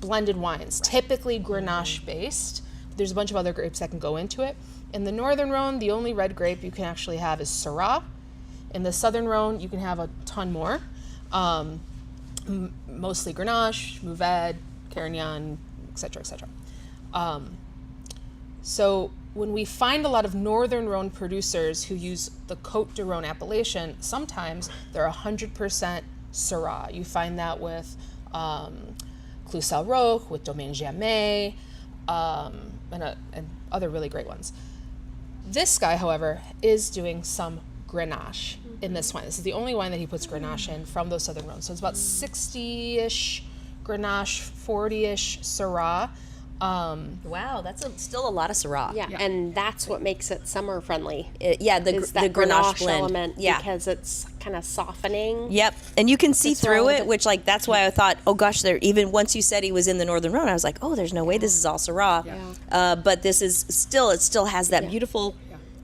[SPEAKER 3] blended wines, typically Grenache based. There's a bunch of other grapes that can go into it. In the northern Rhône, the only red grape you can actually have is Syrah. In the southern Rhône, you can have a ton more, mostly Grenache, Mourvèdre, Carignan, et cetera, et cetera. So when we find a lot of northern Rhône producers who use the Côte de Rhône appellation, sometimes they're 100% Syrah. You find that with Clos-Saint-Roch, with Domaine Jamais, and other really great ones. This guy, however, is doing some Grenache in this wine. This is the only wine that he puts Grenache in from those southern Rhones. So it's about 60-ish Grenache, 40-ish Syrah.
[SPEAKER 1] Wow, that's still a lot of Syrah.
[SPEAKER 2] Yeah, and that's what makes it summer friendly.
[SPEAKER 1] The
[SPEAKER 2] That
[SPEAKER 1] Grenache blend.
[SPEAKER 2] element,
[SPEAKER 1] Yeah.
[SPEAKER 2] because it's kind of softening.
[SPEAKER 1] Yep, and you can see through
[SPEAKER 2] throat.
[SPEAKER 1] it, which like that's why I thought, oh gosh, there. Even once you said he was in the Northern Rhone, I was like, oh, there's no way this is all Syrah. But this is still, it still has that beautiful.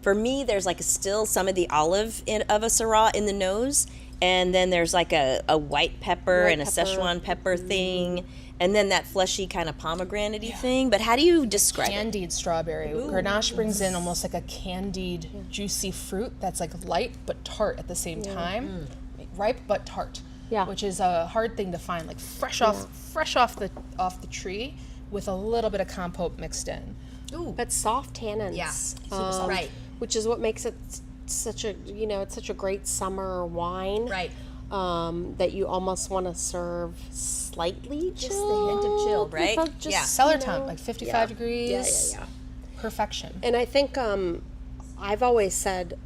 [SPEAKER 1] For me, there's like still some of the olive of a Syrah in the nose, and then there's like a white pepper and a Szechuan pepper thing, and then that fleshy kind of pomegranate-y thing. But how do you describe it?
[SPEAKER 3] Candied strawberry. Grenache brings in almost like a candied, juicy fruit that's like light but tart at the same time. Ripe but tart.
[SPEAKER 2] Yeah.
[SPEAKER 3] Which is a hard thing to find, like fresh off the tree with a little bit of compote mixed in.
[SPEAKER 2] But soft tannins.
[SPEAKER 1] Yeah.
[SPEAKER 3] Super soft.
[SPEAKER 1] Right.
[SPEAKER 2] Which is what makes it such a, it's such a great summer wine.
[SPEAKER 1] Right.
[SPEAKER 2] That you almost want to serve slightly chilled.
[SPEAKER 1] Just the hint of chilled, right?
[SPEAKER 2] Just,
[SPEAKER 1] Yeah.
[SPEAKER 3] Cellar temp, like 55 degrees.
[SPEAKER 2] Yeah.
[SPEAKER 3] Perfection.
[SPEAKER 2] And I think I've always said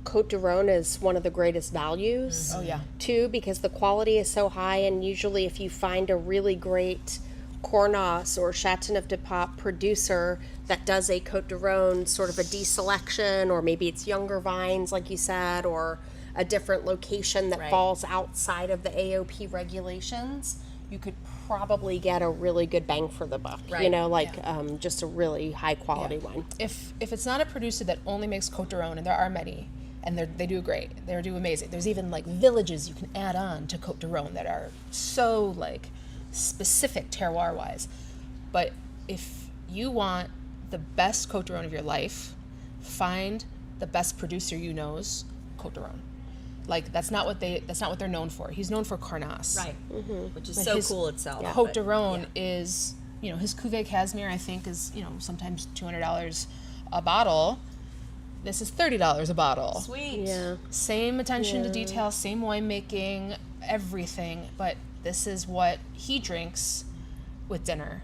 [SPEAKER 2] Côte du Rhône is one of the greatest values.
[SPEAKER 3] Oh, yeah.
[SPEAKER 2] Too, because the quality is so high, and usually if you find a really great Cornas or Châteauneuf-du-Pape producer that does a Côte du Rhône sort of a deselection, or maybe it's younger vines, like you said, or a different location that falls outside of the AOP regulations, you could probably get a really good bang for the buck.
[SPEAKER 1] Right.
[SPEAKER 2] Just a really high quality wine.
[SPEAKER 3] If it's not a producer that only makes Côte du Rhône, and there are many, and they do great, they do amazing. There's even like villages you can add on to Côte du Rhône that are so like specific terroir wise. But if you want the best Côte du Rhône of your life, find the best producer you know's Côte du Rhône. Like that's not what they're known for. He's known for Carnasse.
[SPEAKER 1] Right. Which is
[SPEAKER 3] But
[SPEAKER 1] so
[SPEAKER 3] his
[SPEAKER 1] cool itself.
[SPEAKER 3] Côte du Rhône is, his Cuvée Casimir, I think, is, sometimes $200 a bottle. This is $30 a bottle.
[SPEAKER 1] Sweet.
[SPEAKER 2] Yeah.
[SPEAKER 3] Same attention to detail, same winemaking, everything. But this is what he drinks with dinner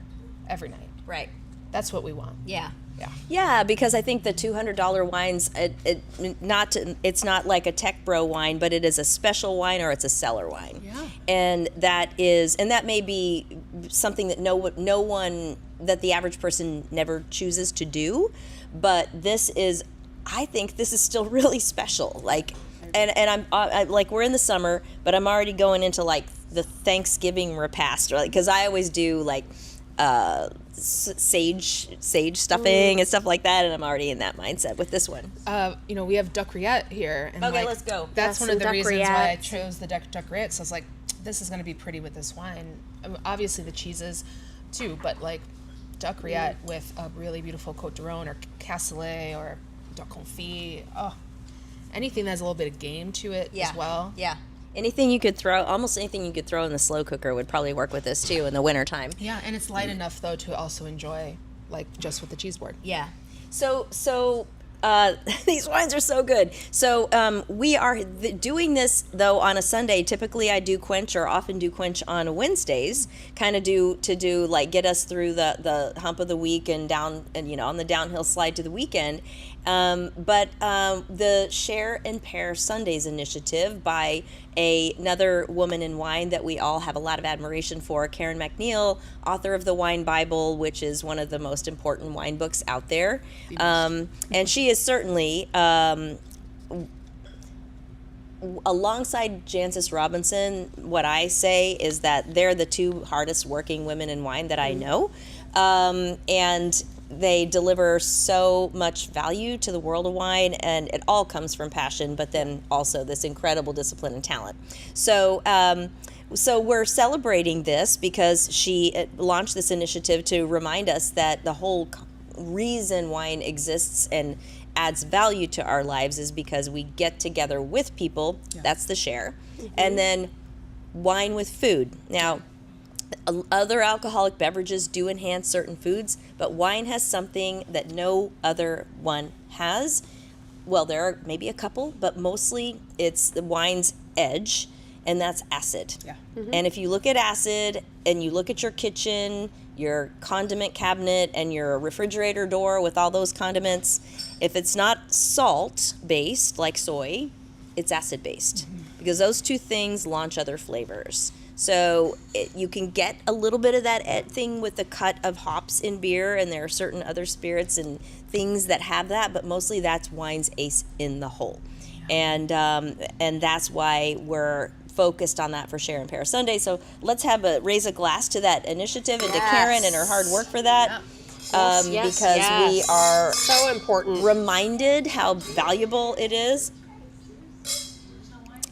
[SPEAKER 3] every night.
[SPEAKER 1] Right.
[SPEAKER 3] That's what we want.
[SPEAKER 1] Yeah.
[SPEAKER 3] Yeah.
[SPEAKER 1] Yeah, because I think the $200 wines, it's not like a tech bro wine, but it is a special wine or it's a cellar wine.
[SPEAKER 3] Yeah.
[SPEAKER 1] And that may be something that that the average person never chooses to do, but I think this is still really special. Like, and I'm like, we're in the summer, but I'm already going into like the Thanksgiving repast, right? Because I always do like sage stuffing and stuff like that, and I'm already in that mindset with this one.
[SPEAKER 3] We have Duck Rillette here. And
[SPEAKER 1] Okay, let's go.
[SPEAKER 3] That's
[SPEAKER 2] Yes,
[SPEAKER 3] one of the
[SPEAKER 2] Duck
[SPEAKER 3] reasons why I
[SPEAKER 2] Rillette.
[SPEAKER 3] chose the Duck Rillette. So I was like, this is going to be pretty with this wine. Obviously the cheeses too, but like Duck Rillette with a really beautiful Côte du Rhône or Cassoulet or Duck Confit. Oh, anything that has a little bit of game to it as well.
[SPEAKER 1] Yeah. Almost anything you could throw in the slow cooker would probably work with this too in the wintertime.
[SPEAKER 3] Yeah, and it's light enough though to also enjoy, like just with the cheese board.
[SPEAKER 1] Yeah. So these wines are so good. So we are doing this though on a Sunday. Typically, I do Quench or often do Quench on Wednesdays, kind of get us through the hump of the week and down and on the downhill slide to the weekend. But the Share and Pair Sundays initiative by another woman in wine that we all have a lot of admiration for, Karen MacNeil, author of the Wine Bible, which is one of the most important wine books out there. And she is certainly, alongside Jancis Robinson, what I say is that they're the two hardest working women in wine that I know. And they deliver so much value to the world of wine, and it all comes from passion, but then also this incredible discipline and talent. So we're celebrating this because she launched this initiative to remind us that the whole reason wine exists and adds value to our lives is because we get together with people. That's the share. And then wine with food. Now, other alcoholic beverages do enhance certain foods, but wine has something that no other one has. Well, there are maybe a couple, but mostly it's the wine's edge, and that's acid.
[SPEAKER 3] Yeah.
[SPEAKER 1] And if you look at acid and you look at your kitchen, your condiment cabinet and your refrigerator door with all those condiments, if it's not salt based like soy, it's acid based, because those two things launch other flavors. So you can get a little bit of that thing with the cut of hops in beer, and there are certain other spirits and things that have that, but mostly that's wine's ace in the hole. And that's why we're focused on that for Share and Pair Sunday. So let's raise a glass to that initiative and to Karen and her hard work for that. Because we are
[SPEAKER 2] so important,
[SPEAKER 1] reminded how valuable it is.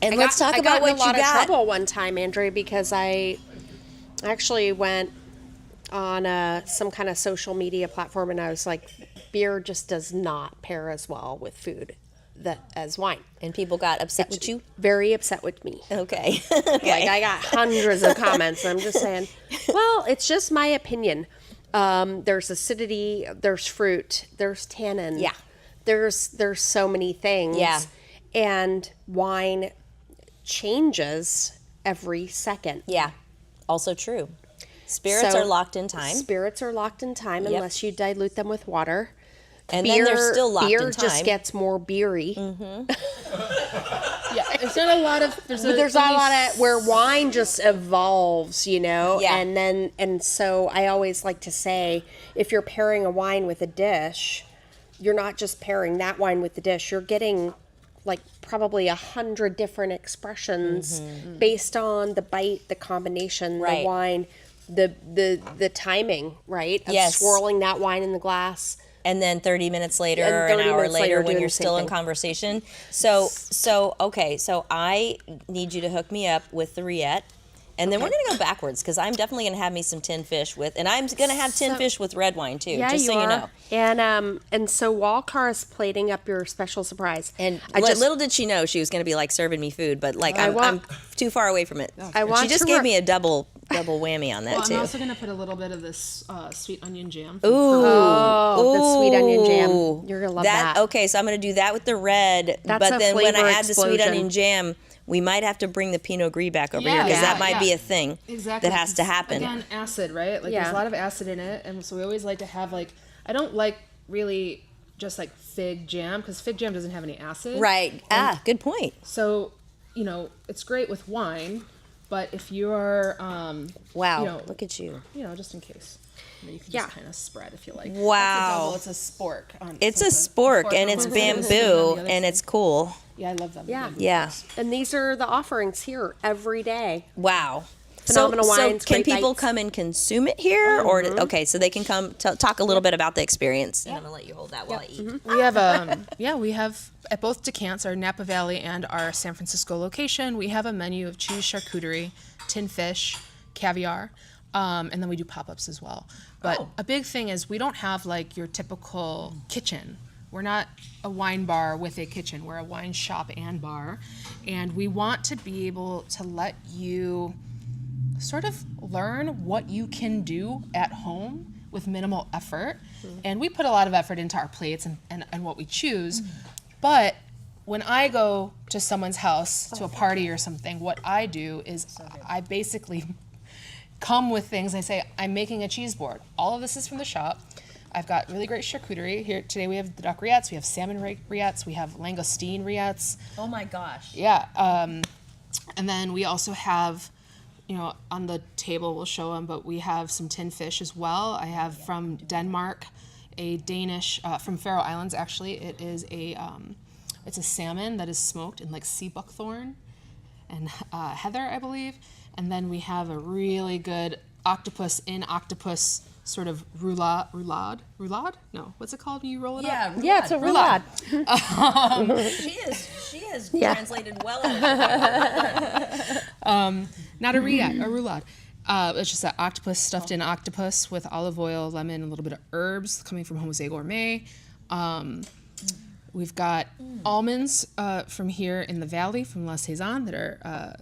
[SPEAKER 1] And let's talk
[SPEAKER 2] I
[SPEAKER 1] about
[SPEAKER 2] got
[SPEAKER 1] what
[SPEAKER 2] in a lot
[SPEAKER 1] you got.
[SPEAKER 2] of trouble one time, Andrea, because I actually went on some kind of social media platform, and I was like, beer just does not pair as well with food as wine.
[SPEAKER 1] And people got upset with you?
[SPEAKER 2] Very upset with me.
[SPEAKER 1] Okay.
[SPEAKER 2] Like, I got hundreds of comments. And I'm just saying, well, it's just my opinion. There's acidity, there's fruit, there's tannin.
[SPEAKER 1] Yeah.
[SPEAKER 2] There's so many things.
[SPEAKER 1] Yeah.
[SPEAKER 2] And wine changes every second.
[SPEAKER 1] Yeah. Also true. Spirits are locked in time.
[SPEAKER 2] Spirits are locked in time unless you dilute them with water.
[SPEAKER 1] And then they're still locked in time.
[SPEAKER 2] Beer just gets more beery.
[SPEAKER 3] Yeah, there's not a lot of. There's
[SPEAKER 2] not a lot of where wine just evolves, you know.
[SPEAKER 1] Yeah.
[SPEAKER 2] And so I always like to say, if you're pairing a wine with a dish, you're not just pairing that wine with the dish. You're getting like probably 100 different expressions based on the bite, the combination, the wine, the timing, right? Of swirling that wine in the glass.
[SPEAKER 1] And then 30 minutes later or an hour later when you're still in conversation. So I need you to hook me up with the Riette. And then we're going to go backwards, because I'm definitely going to have me some tin fish with, and I'm going to have tin fish with red wine too, just so you know.
[SPEAKER 2] And so while Cara's plating up your special surprise,
[SPEAKER 1] and little did she know she was going to be like serving me food, but like I'm too far away from it. She just gave me a double whammy on that too.
[SPEAKER 3] I'm also going to put a little bit of this sweet onion jam.
[SPEAKER 2] The sweet onion jam. You're going to love that.
[SPEAKER 1] Okay, so I'm going to do that with the red, but then when I add the sweet onion jam, we might have to bring the Pinot Gris back over here, because that might be a thing that has to happen.
[SPEAKER 3] Again, acid, right? Like there's a lot of acid in it, and so we always like to have I don't like really just like fig jam, because fig jam doesn't have any acid.
[SPEAKER 1] Right. Good point.
[SPEAKER 3] So, it's great with wine, but if you're
[SPEAKER 1] look at you.
[SPEAKER 3] Just in case. You can just kind of spread if you like.
[SPEAKER 1] Wow.
[SPEAKER 3] It's a spork.
[SPEAKER 1] It's a spork, and it's bamboo, and it's cool.
[SPEAKER 3] Yeah, I love them.
[SPEAKER 1] Yeah.
[SPEAKER 2] And these are the offerings here every day.
[SPEAKER 1] Wow.
[SPEAKER 2] Phenomenal wines.
[SPEAKER 1] So can people come and consume it here, or so they can come talk a little bit about the experience? And I'm gonna let you hold that while I eat.
[SPEAKER 3] We have at both Decants, our Napa Valley and our San Francisco location, we have a menu of cheese, charcuterie, tin fish, caviar, and then we do pop-ups as well. But a big thing is we don't have like your typical kitchen. We're not a wine bar with a kitchen. We're a wine shop and bar. And we want to be able to let you sort of learn what you can do at home with minimal effort. And we put a lot of effort into our plates and what we choose. But when I go to someone's house, to a party or something, what I do is I basically come with things. I say, I'm making a cheese board. All of this is from the shop. I've got really great charcuterie. Here today we have the duck rillettes, we have salmon rillettes, we have langoustine rillettes.
[SPEAKER 1] Oh my gosh.
[SPEAKER 3] Yeah. And then we also have, on the table we'll show them, but we have some tin fish as well. I have from Denmark, a Danish, from Faroe Islands actually. It is it's a salmon that is smoked in like sea buckthorn and heather, I believe. And then we have a really good octopus sort of roulade? No, what's it called when you roll it up?
[SPEAKER 2] Yeah, it's a roulade.
[SPEAKER 1] She is translated well.
[SPEAKER 3] Not a roulade. It's just an octopus stuffed in octopus with olive oil, lemon, a little bit of herbs coming from Jose Gourmet. We've got almonds from here in the valley, from La Saison, that are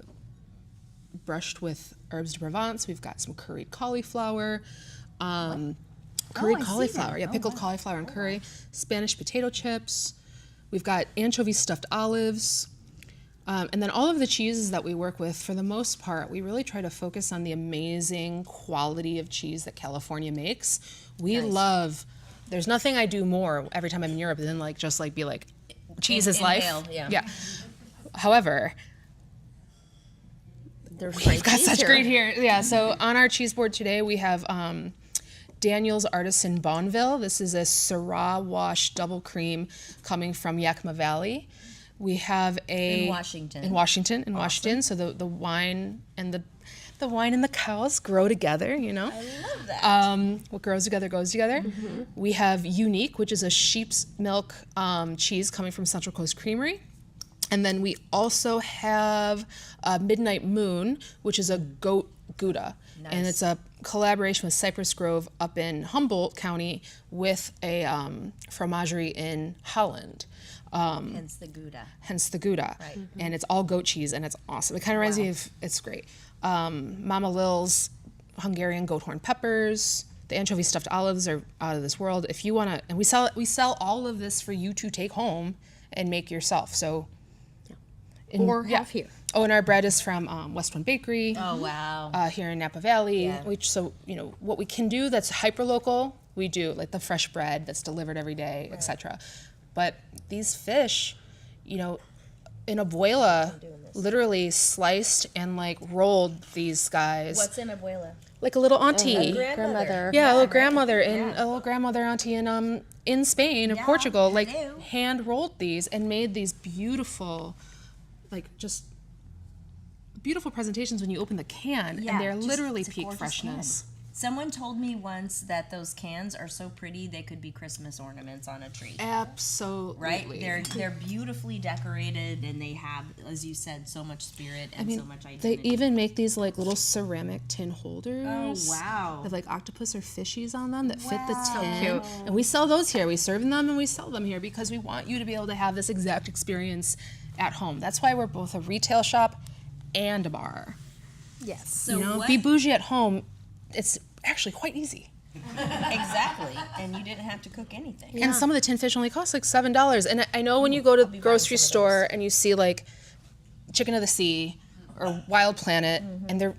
[SPEAKER 3] brushed with herbs de Provence. We've got some curried cauliflower. Pickled cauliflower and curry, Spanish potato chips. We've got anchovy stuffed olives. And then all of the cheeses that we work with, for the most part, we really try to focus on the amazing quality of cheese that California makes. We love, there's nothing I do more every time I'm in Europe than like just like be like, cheese is life.
[SPEAKER 1] Yeah.
[SPEAKER 3] However, we've got such great here. Yeah, so on our cheese board today we have Daniel's Artisan Bonneville. This is a Syrah wash double cream coming from Yakima Valley. We have
[SPEAKER 1] In Washington.
[SPEAKER 3] In Washington. So the wine and the wine and the cows grow together, you know.
[SPEAKER 1] I love that.
[SPEAKER 3] What grows together goes together. Mm-hmm. We have Unique, which is a sheep's milk cheese coming from Central Coast Creamery. And then we also have Midnight Moon, which is a goat Gouda.
[SPEAKER 1] Nice.
[SPEAKER 3] And it's a collaboration with Cypress Grove up in Humboldt County with a fromagerie in Holland.
[SPEAKER 1] Hence the Gouda.
[SPEAKER 3] Right. Mm-hmm. And it's all goat cheese, and it's awesome. It kind of reminds me of, it's great. Mama Lil's Hungarian goat horn peppers. The anchovy stuffed olives are out of this world. If you want to, and we sell all of this for you to take home and make yourself. So,
[SPEAKER 2] have here.
[SPEAKER 3] Oh, and our bread is from West One Bakery.
[SPEAKER 1] Oh, wow.
[SPEAKER 3] Here in Napa Valley.
[SPEAKER 1] Yeah.
[SPEAKER 3] So, what we can do that's hyper local, we do, like the fresh bread that's delivered every day, etc. But these fish, in abuela, literally sliced and like rolled these guys.
[SPEAKER 1] What's in abuela?
[SPEAKER 3] Like a little auntie.
[SPEAKER 1] Grandmother.
[SPEAKER 3] Yeah, a little grandmother a little grandmother auntie in Spain or Portugal, like hand rolled these and made these beautiful, like just beautiful presentations when you open the can, and they're literally peak freshness.
[SPEAKER 1] Can. Someone told me once that those cans are so pretty they could be Christmas ornaments on a tree.
[SPEAKER 3] Absolutely.
[SPEAKER 1] Right? They're beautifully decorated, and they have, as you said, so much spirit and so much identity.
[SPEAKER 3] They even make these like little ceramic tin holders.
[SPEAKER 1] Oh, wow.
[SPEAKER 3] With like octopus or fishies on them that fit the tin.
[SPEAKER 2] So cute.
[SPEAKER 3] And we sell those here. We serve them and we sell them here because we want you to be able to have this exact experience at home. That's why we're both a retail shop and a bar.
[SPEAKER 2] Yes.
[SPEAKER 1] So
[SPEAKER 3] be bougie at home. It's actually quite easy.
[SPEAKER 1] Exactly. And you didn't have to cook anything.
[SPEAKER 3] And some of the tin fish only cost like $7. And I know when you go to the grocery store and you see like Chicken of the Sea or Wild Planet, and they're,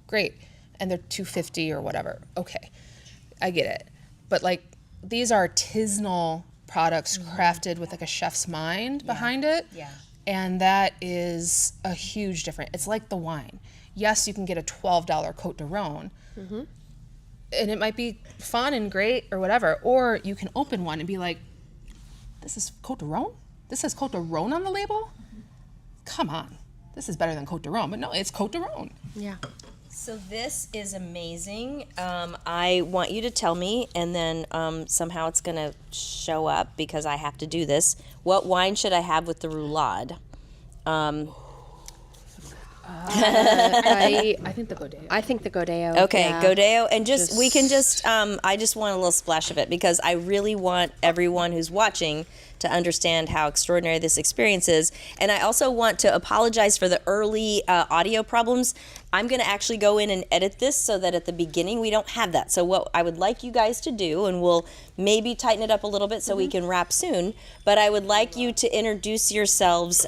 [SPEAKER 3] great, and they're $2.50 or whatever. Okay, I get it. But like these are artisanal products crafted with like a chef's mind behind it.
[SPEAKER 1] Yeah.
[SPEAKER 3] And that is a huge difference. It's like the wine. Yes, you can get a $12 Cote de Rhone, and it might be fun and great or whatever. Or you can open one and be like, this is Cote de Rhone? This says Cote de Rhone on the label? Come on. This is better than Cote de Rhone. But no, it's Cote de Rhone.
[SPEAKER 2] Yeah.
[SPEAKER 1] So this is amazing. I want you to tell me, and then somehow it's going to show up because I have to do this. What wine should I have with the roulade?
[SPEAKER 3] I think the Godeo.
[SPEAKER 2] I think the Godeo.
[SPEAKER 1] Okay,
[SPEAKER 2] yeah.
[SPEAKER 1] Godeo, and we can just, I just want a little splash of it because I really want everyone who's watching to understand how extraordinary this experience is. And I also want to apologize for the early audio problems. I'm going to actually go in and edit this so that at the beginning we don't have that. So what I would like you guys to do, and we'll maybe tighten it up a little bit so we can wrap soon, but I would like you to introduce yourselves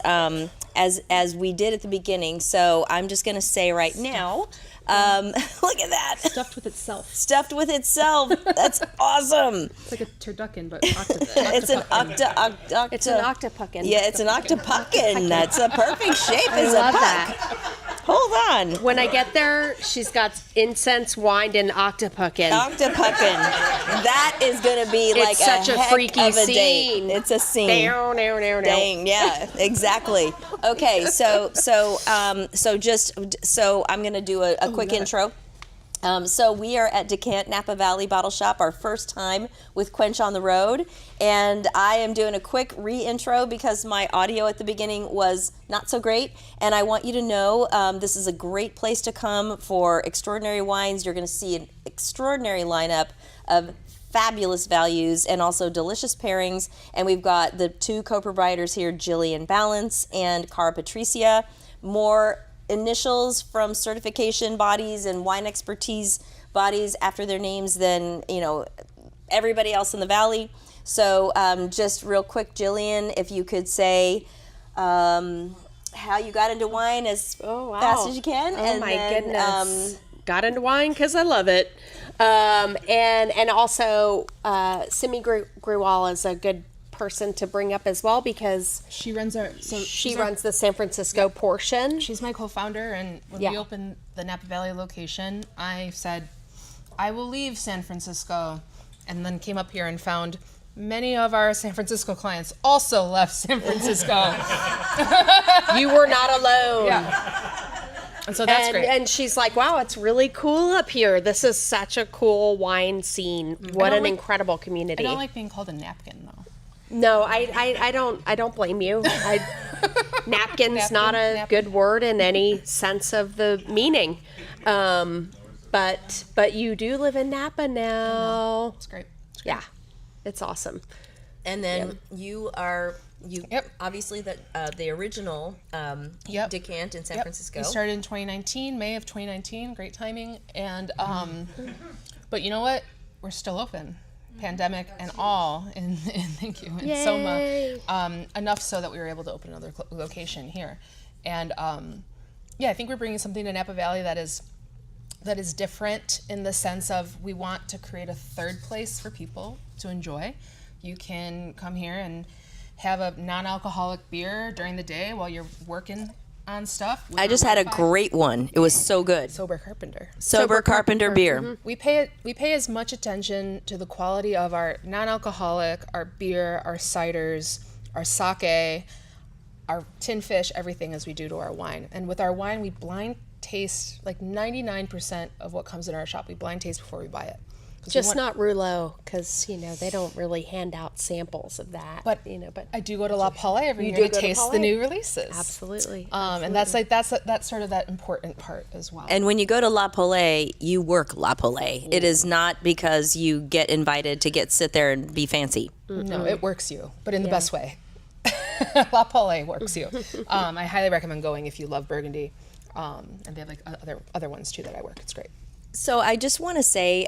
[SPEAKER 1] as we did at the beginning. So I'm just going to say right now, look at that.
[SPEAKER 3] Stuffed with itself.
[SPEAKER 1] Stuffed with itself. That's awesome.
[SPEAKER 3] It's like a turducken, but
[SPEAKER 1] It's an
[SPEAKER 2] It's an octopuckin.
[SPEAKER 1] Yeah, it's an octopuckin. That's a perfect shape
[SPEAKER 2] I
[SPEAKER 1] as
[SPEAKER 2] love
[SPEAKER 1] a puck.
[SPEAKER 2] that.
[SPEAKER 1] Hold on.
[SPEAKER 2] When I get there, she's got incense, wine, and octopuckin.
[SPEAKER 1] Octopuckin. That is going to be like
[SPEAKER 2] such a
[SPEAKER 1] heck
[SPEAKER 2] freaky
[SPEAKER 1] of a
[SPEAKER 2] scene.
[SPEAKER 1] Date. It's a scene.
[SPEAKER 2] Dang,
[SPEAKER 1] Dang, yeah, exactly. Okay, so I'm going to do a quick intro. So we are at Decant Napa Valley Bottle Shop, our first time with Quench on the road, and I am doing a quick re-intro because my audio at the beginning was not so great, and I want you to know this is a great place to come for extraordinary wines. You're going to see an extraordinary lineup of fabulous values and also delicious pairings, and we've got the two co-proprietors here, Gillian Ballance and Cara Patricia. More initials from certification bodies and wine expertise bodies after their names than everybody else in the valley. So just real quick, Gillian, if you could say how you got into wine as fast as you can.
[SPEAKER 2] Oh, my goodness. Got into wine because I love it. And also, Simi Gruwal is a good person to bring up as well because
[SPEAKER 3] She runs
[SPEAKER 2] she runs the San Francisco portion.
[SPEAKER 3] She's my co-founder, and when we opened the Napa Valley location, I said, I will leave San Francisco, and then came up here and found many of our San Francisco clients also left San Francisco.
[SPEAKER 2] You were not alone.
[SPEAKER 3] And so that's great.
[SPEAKER 2] And she's like, wow, it's really cool up here. This is such a cool wine scene. What an incredible community.
[SPEAKER 3] I don't like being called a napkin, though.
[SPEAKER 2] No, I don't blame you. Napkin's not a good word in any sense of the meaning. But you do live in Napa now.
[SPEAKER 3] It's great.
[SPEAKER 2] Yeah, it's awesome.
[SPEAKER 1] And then you obviously the original Decant in San Francisco.
[SPEAKER 3] We started in 2019, May of 2019. Great timing. And but you know what? We're still open. Pandemic and all, and thank you, and Soma, enough so that we were able to open another location here, and I think we're bringing something to Napa Valley that is different in the sense of we want to create a third place for people to enjoy. You can come here and have a non-alcoholic beer during the day while you're working on stuff.
[SPEAKER 1] I just had a great one. It was so good.
[SPEAKER 3] Sober Carpenter.
[SPEAKER 1] Sober Carpenter beer.
[SPEAKER 2] Mm-hmm.
[SPEAKER 3] We pay as much attention to the quality of our non-alcoholic, our beer, our ciders, our sake, our tin fish, everything as we do to our wine. And with our wine, we blind taste like 99% of what comes in our shop. We blind taste before we buy it.
[SPEAKER 2] Just not Rouleau, because they don't really hand out samples of that.
[SPEAKER 3] But I do go to La Paule every year to taste the new releases.
[SPEAKER 2] Absolutely.
[SPEAKER 3] And that's sort of that important part as well.
[SPEAKER 1] And when you go to La Paule, you work La Paule. It is not because you get invited to sit there and be fancy.
[SPEAKER 3] No, it works you, but in the best way. La Paule works you. I highly recommend going if you love Burgundy. And they have like other ones too that I work. It's great.
[SPEAKER 1] So I just want to say,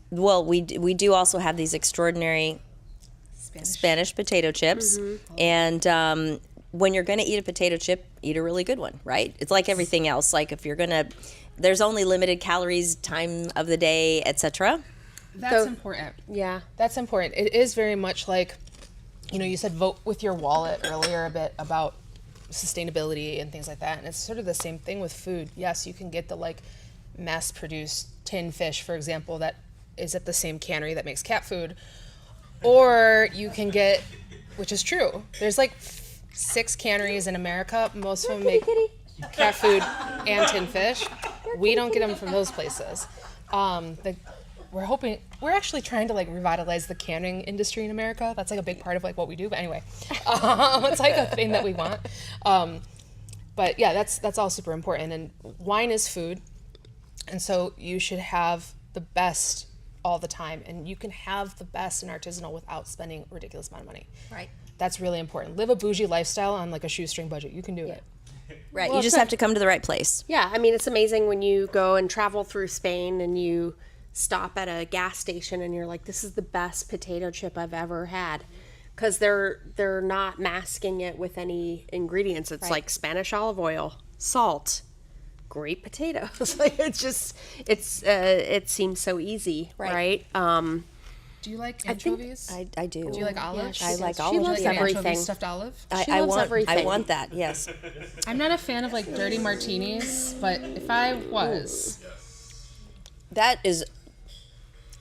[SPEAKER 1] we do also have these extraordinary Spanish potato chips, and when you're going to eat a potato chip, eat a really good one, right? It's like everything else. Like if you're gonna, there's only limited calories, time of the day, etc.
[SPEAKER 3] That's important.
[SPEAKER 2] Yeah,
[SPEAKER 3] that's important. It is very much like, you said vote with your wallet earlier a bit about sustainability and things like that, and it's sort of the same thing with food. Yes, you can get the mass-produced tin fish, for example, that is at the same cannery that makes cat food, or you can get, which is true, there's 6 canneries in America. Most of them make cat food and tin fish. We don't get them from those places. We're actually trying to revitalize the canning industry in America. That's a big part of what we do. But anyway, it's a thing that we want. But yeah, that's all super important. And wine is food, and so you should have the best all the time. And you can have the best in artisanal without spending a ridiculous amount of money.
[SPEAKER 1] Right.
[SPEAKER 3] That's really important. Live a bougie lifestyle on a shoestring budget. You can do it.
[SPEAKER 1] Right. Well, you just have to come to the right place.
[SPEAKER 2] Yeah. I mean, it's amazing when you go and travel through Spain and you stop at a gas station and you're like, this is the best potato chip I've ever had. Because they're not masking it with any ingredients. It's like Spanish olive oil, salt, great potatoes. It seems so easy, right?
[SPEAKER 3] Do you like anchovies?
[SPEAKER 1] I do.
[SPEAKER 3] Do you like olives?
[SPEAKER 1] I like
[SPEAKER 2] She
[SPEAKER 1] olives.
[SPEAKER 2] loves
[SPEAKER 3] Do you like
[SPEAKER 2] everything.
[SPEAKER 3] anchovy stuffed olive?
[SPEAKER 2] She loves everything.
[SPEAKER 1] I want that. Yes.
[SPEAKER 3] I'm not a fan of dirty martinis, but if I was,
[SPEAKER 1] That is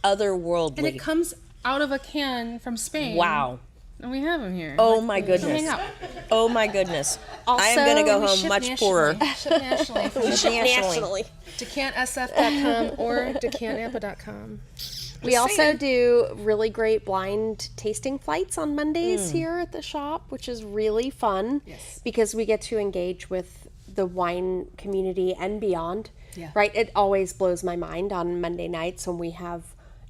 [SPEAKER 1] otherworldly.
[SPEAKER 3] and it comes out of a can from Spain.
[SPEAKER 1] Wow.
[SPEAKER 3] And we have them here.
[SPEAKER 1] Oh my
[SPEAKER 3] Come
[SPEAKER 1] goodness.
[SPEAKER 3] hang out.
[SPEAKER 1] Oh my goodness.
[SPEAKER 2] Also,
[SPEAKER 1] I am going to go
[SPEAKER 3] We
[SPEAKER 1] home
[SPEAKER 3] ship
[SPEAKER 1] much
[SPEAKER 3] nationally.
[SPEAKER 1] poorer.
[SPEAKER 3] Ship nationally.
[SPEAKER 1] Nationally.
[SPEAKER 3] DecantSF.com or DecantNapa.com.
[SPEAKER 2] We also do really great blind tasting flights on Mondays here at the shop, which is really fun because we get to engage with the wine community and beyond.
[SPEAKER 3] Yeah.
[SPEAKER 2] Right? It always blows my mind on Monday nights when we have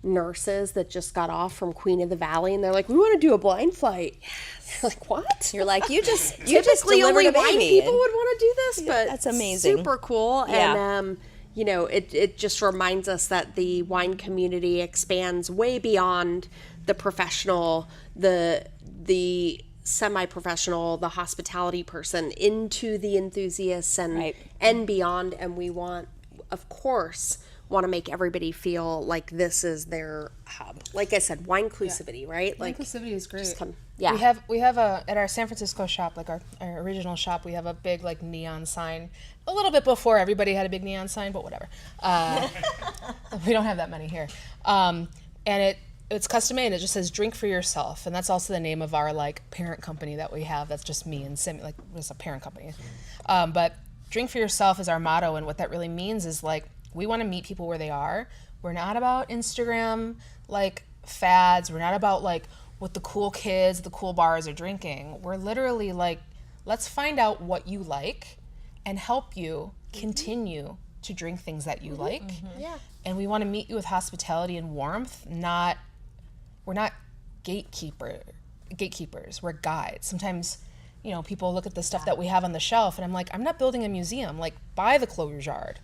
[SPEAKER 2] nurses that just got off from Queen of the Valley and they're like, we want to do a blind flight. Yes. You're like, what?
[SPEAKER 1] You're like, you just
[SPEAKER 2] Typically
[SPEAKER 1] delivered
[SPEAKER 2] only
[SPEAKER 1] a
[SPEAKER 2] wine
[SPEAKER 1] baby.
[SPEAKER 2] people would want to do this, but
[SPEAKER 1] that's amazing.
[SPEAKER 2] Super cool.
[SPEAKER 1] Yeah.
[SPEAKER 2] And it just reminds us that the wine community expands way beyond the professional, the semi-professional, the hospitality person, into the enthusiasts and beyond. And we want to make everybody feel like this is their hub. Like I said, wine inclusivity, right?
[SPEAKER 3] Wine inclusivity is great. We have at our San Francisco shop, like our original shop, we have a big like neon sign. A little bit before everybody had a big neon sign, but whatever. We don't have that many here. And it's custom made. It just says "Drink for yourself," and that's also the name of our like parent company that we have. That's just me and Sim. Like it's a parent company, but "Drink for yourself" is our motto, and what that really means is like we want to meet people where they are. We're not about Instagram like fads. We're not about like what the cool kids, the cool bars are drinking. We're literally like, let's find out what you like and help you continue to drink things that you like.
[SPEAKER 2] Yeah.
[SPEAKER 3] And we want to meet you with hospitality and warmth. We're not gatekeepers. We're guides. Sometimes, people look at the stuff that we have on the shelf and I'm like, I'm not building a museum. Like, buy the closure.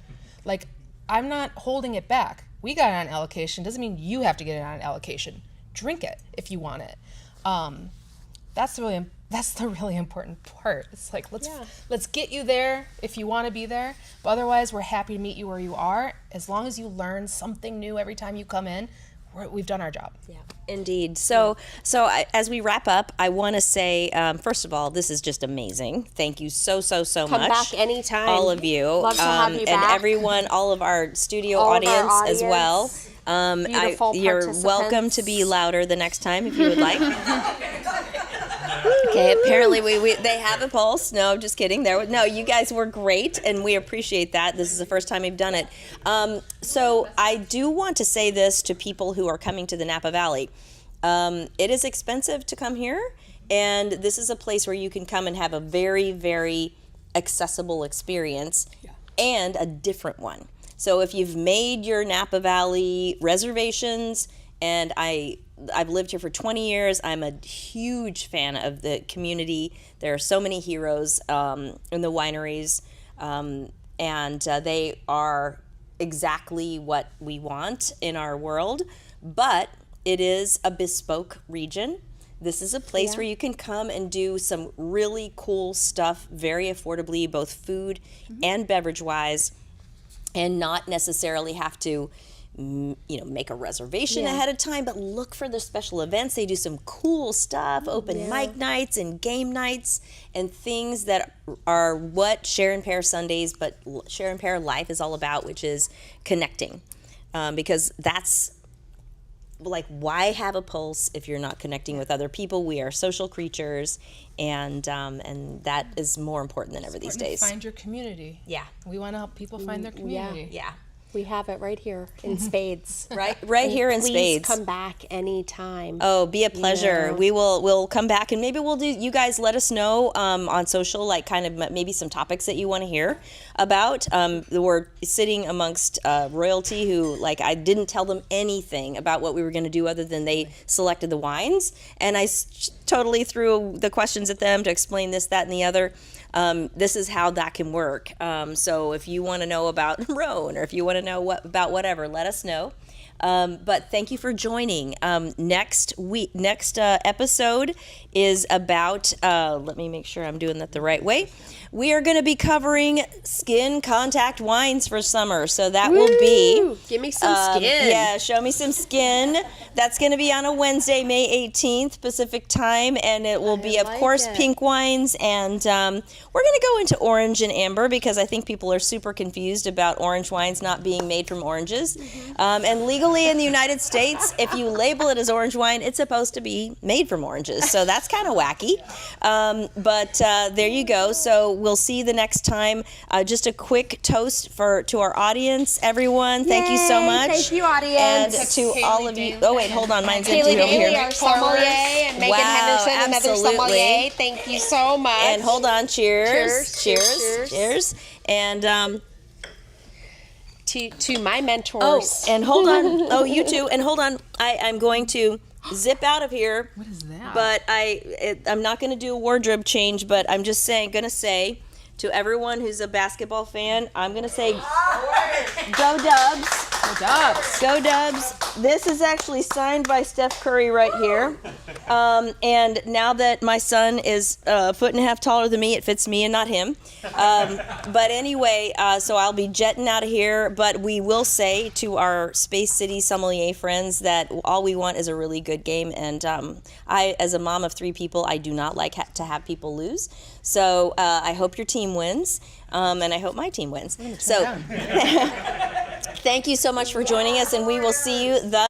[SPEAKER 3] Like, I'm not holding it back. We got it on allocation. Doesn't mean you have to get it on allocation. Drink it if you want it. That's the really important part. It's like, let's get you there if you want to be there. But otherwise, we're happy to meet you where you are. As long as you learn something new every time you come in, we've done our job.
[SPEAKER 1] Yeah, indeed. So as we wrap up, I want to say, first of all, this is just amazing. Thank you so much.
[SPEAKER 2] Come back anytime.
[SPEAKER 1] All of you.
[SPEAKER 2] Love to have you back.
[SPEAKER 1] And everyone, all of our studio audience as well.
[SPEAKER 2] Beautiful
[SPEAKER 1] you're welcome to be louder the next time if you would like. Okay, apparently they have a pulse. No, just kidding. No, you guys were great, and we appreciate that. This is the first time we've done it. So I do want to say this to people who are coming to the Napa Valley. It is expensive to come here, and this is a place where you can come and have a very, very accessible experience and a different one. So if you've made your Napa Valley reservations, and I've lived here for 20 years. I'm a huge fan of the community. There are so many heroes in the wineries, and they are exactly what we want in our world. But it is a bespoke region. This is a place where you can come and do some really cool stuff very affordably, both food and beverage-wise, and not necessarily have to make a reservation ahead of time, but look for the special events. They do some cool stuff, open mic nights and game nights and things that are what Share and Pair Sundays, but Share and Pair Life is all about, which is connecting. Because that's like, why have a pulse if you're not connecting with other people? We are social creatures, and that is more important than ever these days.
[SPEAKER 3] Find your community.
[SPEAKER 1] Yeah.
[SPEAKER 3] We want to help people find their community.
[SPEAKER 1] Yeah.
[SPEAKER 2] We have it right here in spades.
[SPEAKER 1] Right here in spades.
[SPEAKER 2] Please come back anytime.
[SPEAKER 1] Oh, be a pleasure. We'll come back, and maybe you guys let us know on social, like kind of maybe some topics that you want to hear about. We're sitting amongst royalty who, like, I didn't tell them anything about what we were going to do other than they selected the wines, and I totally threw the questions at them to explain this, that, and the other. This is how that can work. So if you want to know about Rhone, or if you want to know about whatever, let us know. But thank you for joining. Next episode is about, let me make sure I'm doing that the right way. We are going to be covering skin contact wines for summer. So that will be...
[SPEAKER 2] Give me some skin.
[SPEAKER 1] Yeah, show me some skin. That's going to be on a Wednesday, May 18th, Pacific time. And it will be, of course, pink wines. And we're going to go into orange and amber because I think people are super confused about orange wines not being made from oranges. And legally in the United States, if you label it as orange wine, it's supposed to be made from oranges. So that's kind of wacky. But there you go. So we'll see you the next time. Just a quick toast to our audience, everyone. Thank you so much.
[SPEAKER 2] Thank you, audience.
[SPEAKER 1] And to all of you. Oh, wait, hold on. Mine's empty over
[SPEAKER 2] Haley,
[SPEAKER 1] here.
[SPEAKER 2] our sommelier, and Megan Henderson, another sommelier. Thank you so much.
[SPEAKER 1] And hold on. Cheers. And
[SPEAKER 2] to my mentors.
[SPEAKER 1] and hold on. You too. And hold on. I'm going to zip out of here.
[SPEAKER 3] What is that?
[SPEAKER 1] But I'm not going to do a wardrobe change, but I'm just going to say to everyone who's a basketball fan, I'm going to say, go Dubs.
[SPEAKER 3] Dubs.
[SPEAKER 1] Go Dubs. This is actually signed by Steph Curry right here. And now that my son is a foot and a half taller than me, it fits me and not him. But anyway, so I'll be jetting out of here. But we will say to our Space City Sommelier friends that all we want is a really good game. And I, as a mom of 3 people, I do not like to have people lose. So I hope your team wins. And I hope my team wins. So thank you so much for joining us, and we will see you the